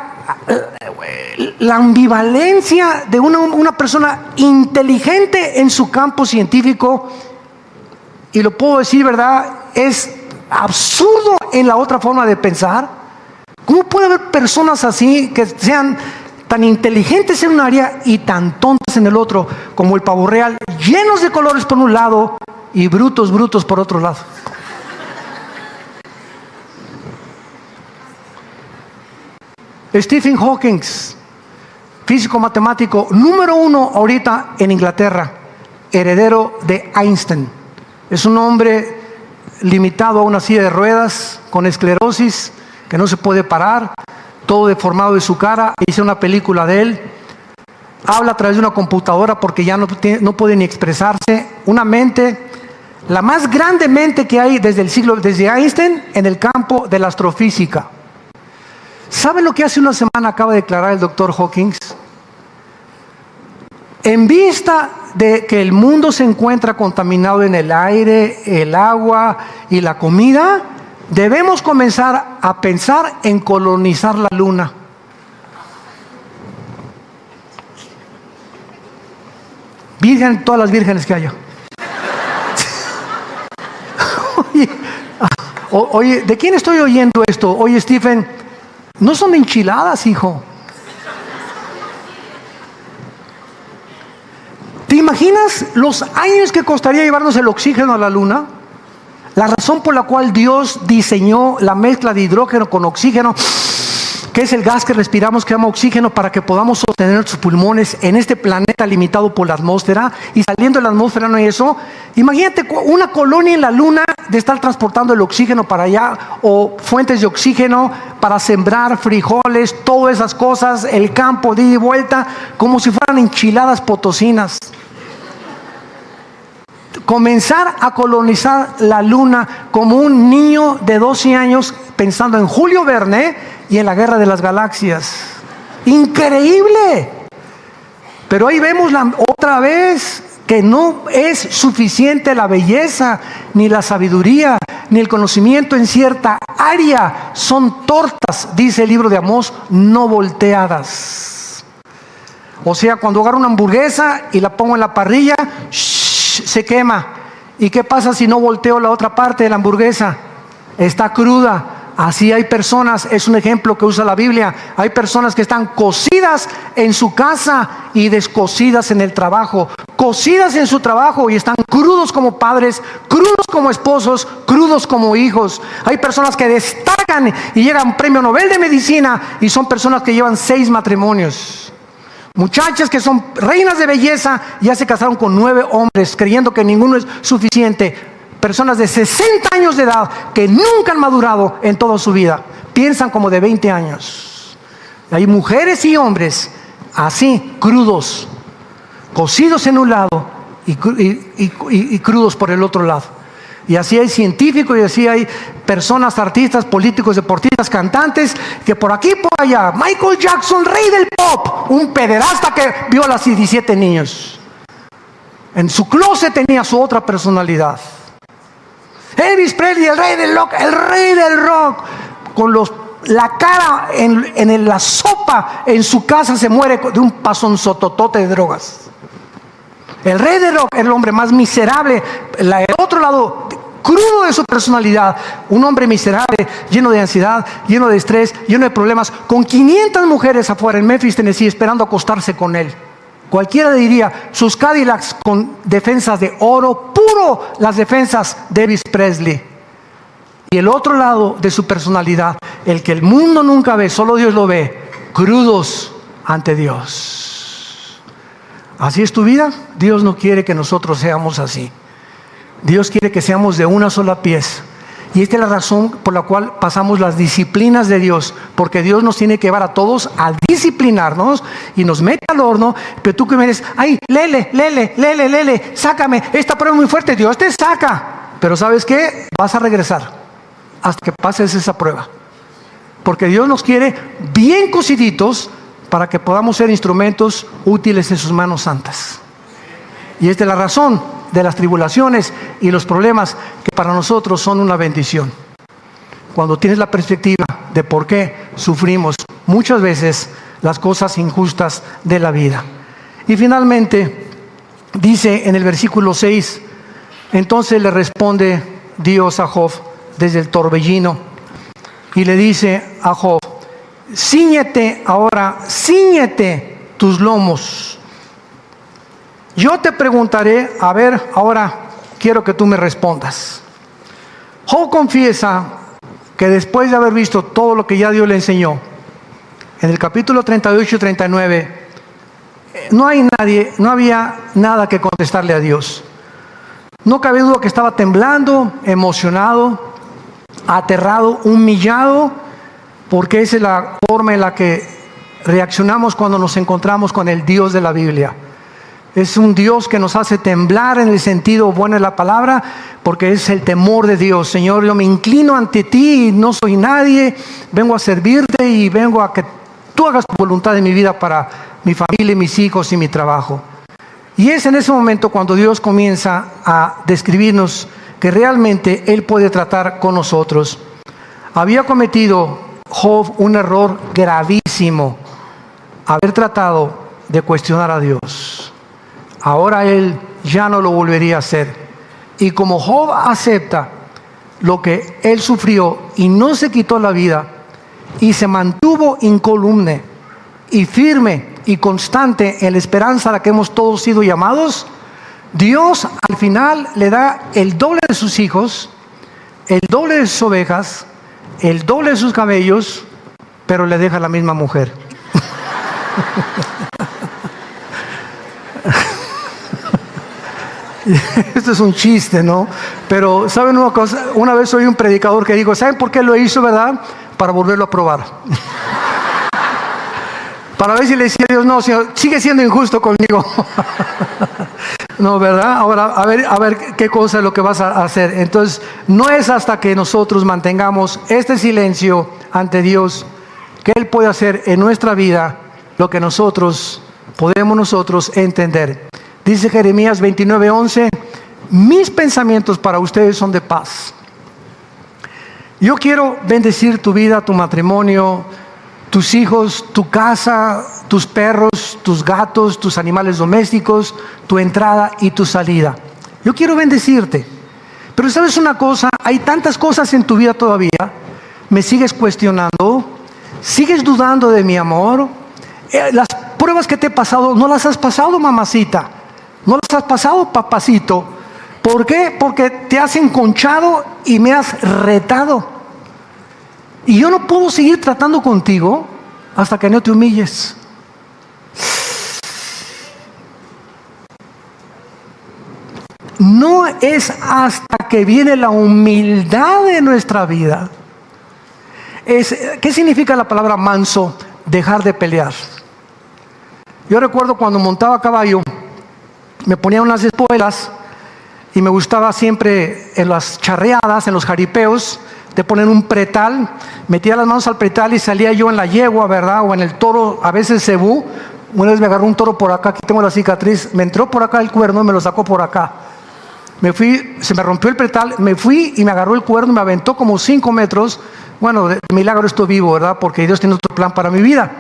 ambivalencia de una persona inteligente en su campo científico? Y lo puedo decir, ¿verdad? Es absurdo en la otra forma de pensar. ¿Cómo puede haber personas así que sean tan inteligentes en un área y tan tontas en el otro, como el pavo real, llenos de colores por un lado y brutos por otro lado? Stephen Hawking, físico matemático número 1 ahorita en Inglaterra, heredero de Einstein. Es un hombre limitado a una silla de ruedas, con esclerosis, que no se puede parar, todo deformado de su cara. Hice una película de él. Habla a través de una computadora porque ya no puede ni expresarse. Una mente, la más grande mente que hay desde Einstein en el campo de la astrofísica. ¿Saben lo que hace una semana acaba de declarar el doctor Hawking? En vista de que el mundo se encuentra contaminado en el aire, el agua y la comida, debemos comenzar a pensar en colonizar la luna. Virgen, todas las vírgenes que haya. Oye, ¿de quién estoy oyendo esto? Oye, Stephen, no son enchiladas, hijo. ¿Te imaginas los años que costaría llevarnos el oxígeno a la luna? La razón por la cual Dios diseñó la mezcla de hidrógeno con oxígeno, que es el gas que respiramos, que llama oxígeno, para que podamos sostener nuestros pulmones en este planeta limitado por la atmósfera, y saliendo de la atmósfera no hay eso. Imagínate una colonia en la luna de estar transportando el oxígeno para allá, o fuentes de oxígeno para sembrar frijoles, todas esas cosas, el campo de ida y vuelta, como si fueran enchiladas potosinas. Comenzar a colonizar la luna como un niño de 12 años pensando en Julio Verne y en la Guerra de las Galaxias. ¡Increíble! Pero ahí vemos otra vez que no es suficiente la belleza, ni la sabiduría, ni el conocimiento en cierta área. Son tortas, dice el libro de Amós, no volteadas. O sea, cuando agarro una hamburguesa y la pongo en la parrilla, se quema. ¿Y qué pasa si no volteo la otra parte de la hamburguesa? Está cruda. Así hay personas, es un ejemplo que usa la Biblia. Hay personas que están cocidas en su casa y descocidas en el trabajo. Cocidas en su trabajo y están crudos como padres, crudos como esposos, crudos como hijos. Hay personas que destacan y llegan a un premio Nobel de Medicina y son personas que llevan 6 matrimonios. Muchachas que son reinas de belleza, ya se casaron con 9 hombres, creyendo que ninguno es suficiente. Personas de 60 años de edad que nunca han madurado en toda su vida, piensan como de 20 años. Hay mujeres y hombres así, crudos, cocidos en un lado y crudos por el otro lado. Y así hay científicos, y así hay personas, artistas, políticos, deportistas, cantantes, que por aquí y por allá. Michael Jackson, rey del pop, un pederasta que viola a 17 niños. En su closet tenía su otra personalidad. Elvis Presley, el rey del rock, con la cara en la sopa, en su casa se muere de un pasonzototote de drogas. El rey de Rock era el hombre más miserable. El otro lado crudo de su personalidad, un hombre miserable, lleno de ansiedad, lleno de estrés, lleno de problemas, con 500 mujeres afuera en Memphis, Tennessee, esperando acostarse con él. Cualquiera diría, sus Cadillacs con defensas de oro puro, las defensas de Elvis Presley. Y el otro lado de su personalidad, el que el mundo nunca ve, solo Dios lo ve, crudos ante Dios. ¿Así es tu vida? Dios no quiere que nosotros seamos así. Dios quiere que seamos de una sola pieza. Y esta es la razón por la cual pasamos las disciplinas de Dios, porque Dios nos tiene que llevar a todos a disciplinarnos y nos mete al horno. Pero tú que me dices, ay, lele, sácame, esta prueba es muy fuerte, Dios te saca. Pero ¿sabes qué? Vas a regresar hasta que pases esa prueba, porque Dios nos quiere bien cociditos para que podamos ser instrumentos útiles en sus manos santas. Y esta es la razón de las tribulaciones y los problemas, que para nosotros son una bendición. Cuando tienes la perspectiva de por qué sufrimos muchas veces las cosas injustas de la vida. Y finalmente dice en el versículo 6, entonces le responde Dios a Job desde el torbellino y le dice a Job, cíñete tus lomos. Yo te preguntaré, a ver, ahora quiero que tú me respondas. Job confiesa que después de haber visto todo lo que ya Dios le enseñó, en el capítulo 38 y 39, no había nada que contestarle a Dios. No cabe duda que estaba temblando, emocionado, aterrado, humillado, porque esa es la forma en la que reaccionamos cuando nos encontramos con el Dios de la Biblia. Es un Dios que nos hace temblar en el sentido bueno de la palabra, porque es el temor de Dios. Señor, yo me inclino ante ti, no soy nadie, vengo a servirte y vengo a que tú hagas tu voluntad en mi vida para mi familia, mis hijos y mi trabajo. Y es en ese momento cuando Dios comienza a describirnos que realmente Él puede tratar con nosotros. Había cometido Job un error gravísimo, haber tratado de cuestionar a Dios. Ahora él ya no lo volvería a hacer. Y como Job acepta lo que él sufrió y no se quitó la vida y se mantuvo incólume y firme y constante en la esperanza a la que hemos todos sido llamados, Dios al final le da el doble de sus hijos, el doble de sus ovejas, el doble de sus camellos, pero le deja la misma mujer. Esto es un chiste, ¿no? Pero ¿saben una cosa? Una vez oí un predicador que dijo, ¿saben por qué lo hizo, verdad? Para volverlo a probar. Para ver si le decía a Dios, no, Señor, sigue siendo injusto conmigo. No, ¿verdad? Ahora, a ver qué cosa es lo que vas a hacer. Entonces, no es hasta que nosotros mantengamos este silencio ante Dios que Él puede hacer en nuestra vida lo que podemos nosotros entender. Dice Jeremías 29:11, mis pensamientos para ustedes son de paz. Yo quiero bendecir tu vida, tu matrimonio, tus hijos, tu casa, tus perros, tus gatos, tus animales domésticos, tu entrada y tu salida. Yo quiero bendecirte. Pero ¿sabes una cosa? Hay tantas cosas en tu vida todavía. Me sigues cuestionando, sigues dudando de mi amor. Las pruebas que te he pasado, no las has pasado, mamacita. No las has pasado, papacito. ¿Por qué? Porque te has enconchado y me has retado. Y yo no puedo seguir tratando contigo hasta que no te humilles. No es hasta que viene la humildad de nuestra vida. ¿Qué significa la palabra manso? Dejar de pelear. Yo recuerdo cuando montaba a caballo, me ponía unas espuelas y me gustaba siempre en las charreadas, en los jaripeos, te ponen un pretal, metía las manos al pretal y salía yo en la yegua, ¿verdad? O en el toro, a veces cebú. Una vez me agarró un toro por acá, aquí tengo la cicatriz, me entró por acá el cuerno y me lo sacó por acá. Me fui, se me rompió el pretal, me fui y me agarró el cuerno y me aventó como 5 metros. Bueno, de milagro estoy vivo, ¿verdad? Porque Dios tiene otro plan para mi vida.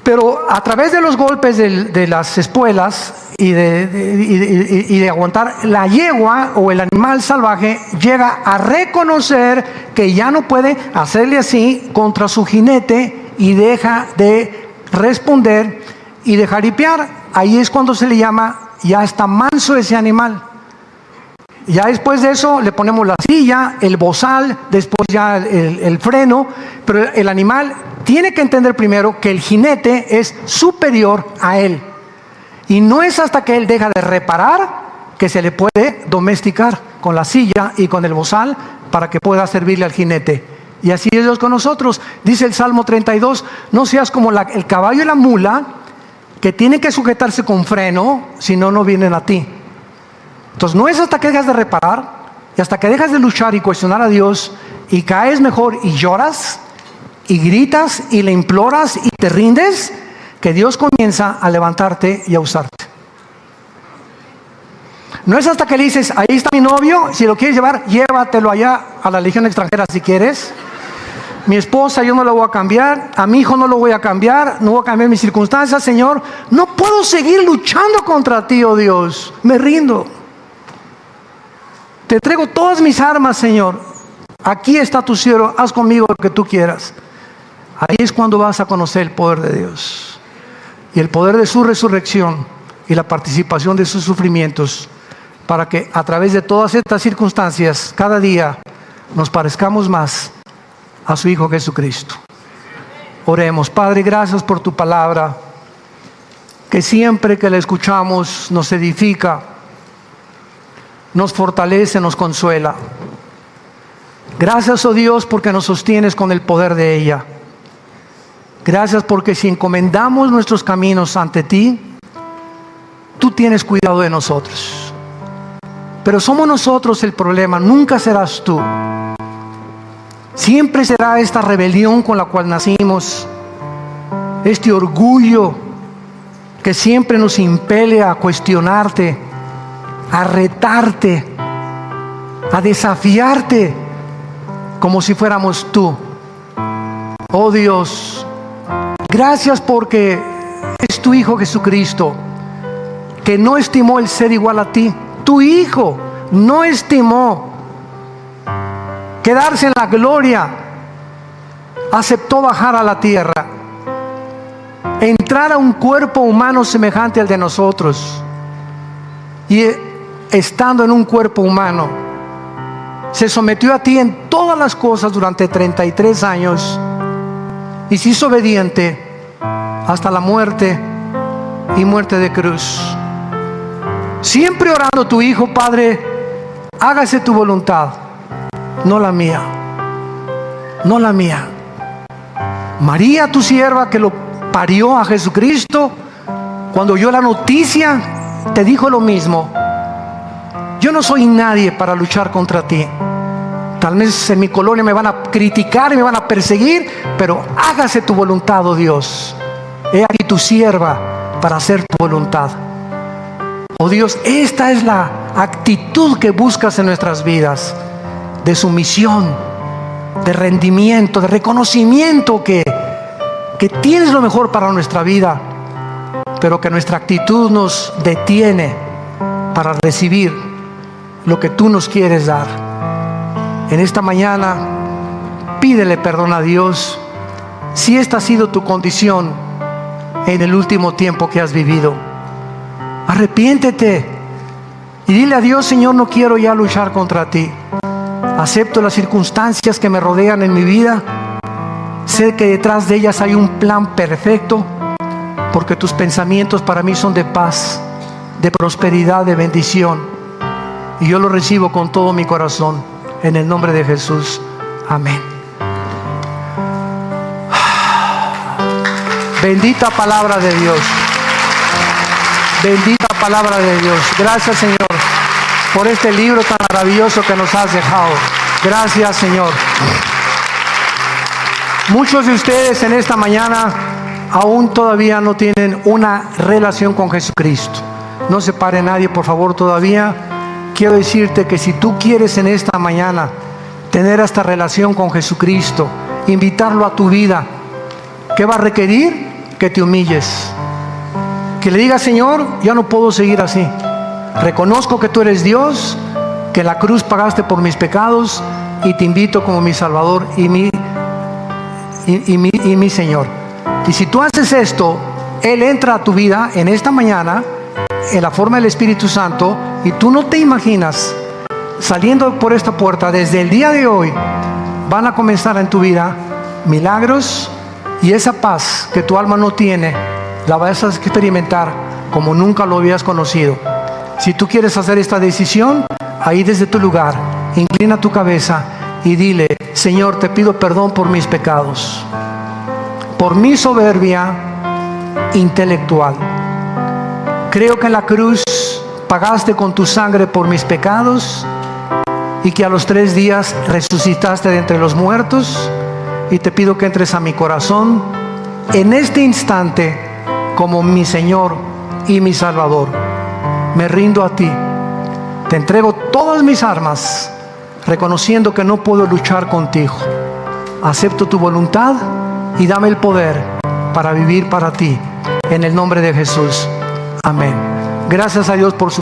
Pero a través de los golpes de las espuelas y de aguantar, la yegua o el animal salvaje llega a reconocer que ya no puede hacerle así contra su jinete y deja de responder y de jaripear. Ahí es cuando se le llama, ya está manso ese animal. Ya después de eso le ponemos la silla, el bozal, después ya el freno, pero el animal tiene que entender primero que el jinete es superior a él. Y no es hasta que él deja de reparar que se le puede domesticar con la silla y con el bozal para que pueda servirle al jinete. Y así es Dios con nosotros. Dice el Salmo 32, no seas como el caballo y la mula que tienen que sujetarse con freno, si no, no vienen a ti. Entonces no es hasta que dejas de reparar y hasta que dejas de luchar y cuestionar a Dios y caes mejor y lloras y gritas y le imploras y te rindes, que Dios comienza a levantarte y a usarte. No es hasta que le dices, ahí está mi novio, si lo quieres llevar, llévatelo allá a la legión extranjera si quieres. Mi esposa yo no la voy a cambiar, a mi hijo no lo voy a cambiar, no voy a cambiar mis circunstancias, Señor. No puedo seguir luchando contra ti, oh Dios, me rindo. Te entrego todas mis armas, Señor. Aquí está tu siervo, haz conmigo lo que tú quieras. Ahí es cuando vas a conocer el poder de Dios y el poder de su resurrección y la participación de sus sufrimientos, para que a través de todas estas circunstancias, cada día nos parezcamos más a su Hijo Jesucristo. Oremos. Padre, gracias por tu palabra, que siempre que la escuchamos nos edifica, nos fortalece, nos consuela. Gracias, oh Dios, porque nos sostienes con el poder de ella. Gracias porque si encomendamos nuestros caminos ante ti, tú tienes cuidado de nosotros. Pero somos nosotros el problema, nunca serás tú. Siempre será esta rebelión con la cual nacimos, este orgullo que siempre nos impele a cuestionarte, a retarte, a desafiarte como si fuéramos tú. Oh Dios, gracias porque es tu Hijo Jesucristo, que no estimó el ser igual a ti. Tu Hijo no estimó quedarse en la gloria, aceptó bajar a la tierra, entrar a un cuerpo humano semejante al de nosotros, y estando en un cuerpo humano, se sometió a ti en todas las cosas durante 33 años y se hizo obediente hasta la muerte y muerte de cruz. Siempre orando tu Hijo, Padre, hágase tu voluntad, no la mía, no la mía. María, tu sierva, que lo parió a Jesucristo, cuando oyó la noticia, te dijo lo mismo. Yo no soy nadie para luchar contra ti. Tal vez en mi colonia me van a criticar y me van a perseguir, pero hágase tu voluntad, oh Dios. He aquí tu sierva para hacer tu voluntad. Oh Dios, esta es la actitud que buscas en nuestras vidas, de sumisión, de rendimiento, de reconocimiento que tienes lo mejor para nuestra vida, pero que nuestra actitud nos detiene para recibir lo que tú nos quieres dar. En esta mañana, pídele perdón a Dios si esta ha sido tu condición en el último tiempo que has vivido. Arrepiéntete y dile a Dios: Señor, no quiero ya luchar contra ti. Acepto las circunstancias que me rodean en mi vida. Sé que detrás de ellas hay un plan perfecto, porque tus pensamientos para mí son de paz, de prosperidad, de bendición. Y yo lo recibo con todo mi corazón, en el nombre de Jesús. Amén. Bendita palabra de Dios. Bendita palabra de Dios. Gracias, Señor, por este libro tan maravilloso que nos has dejado. Gracias, Señor. Muchos de ustedes en esta mañana aún todavía no tienen una relación con Jesucristo. No se pare nadie, por favor, todavía. Quiero decirte que si tú quieres en esta mañana tener esta relación con Jesucristo, invitarlo a tu vida, ¿qué va a requerir? Que te humilles, Que le diga: Señor, ya no puedo seguir así. Reconozco que tú eres Dios, que en la cruz pagaste por mis pecados, y te invito como mi Salvador y mi Señor. Y si tú haces esto, Él entra a tu vida en esta mañana en la forma del Espíritu Santo, y tú no te imaginas, saliendo por esta puerta, desde el día de hoy van a comenzar en tu vida milagros, y esa paz que tu alma no tiene la vas a experimentar como nunca lo habías conocido. Si tú quieres hacer esta decisión, ahí desde tu lugar, inclina tu cabeza y dile: Señor, te pido perdón por mis pecados, por mi soberbia intelectual. Creo que en la cruz pagaste con tu sangre por mis pecados, y que a los 3 días resucitaste de entre los muertos, y te pido que entres a mi corazón en este instante como mi Señor y mi Salvador. Me rindo a ti, te entrego todas mis armas, reconociendo que no puedo luchar contigo. Acepto tu voluntad y dame el poder para vivir para ti, en el nombre de Jesús. Amén. Gracias a Dios por su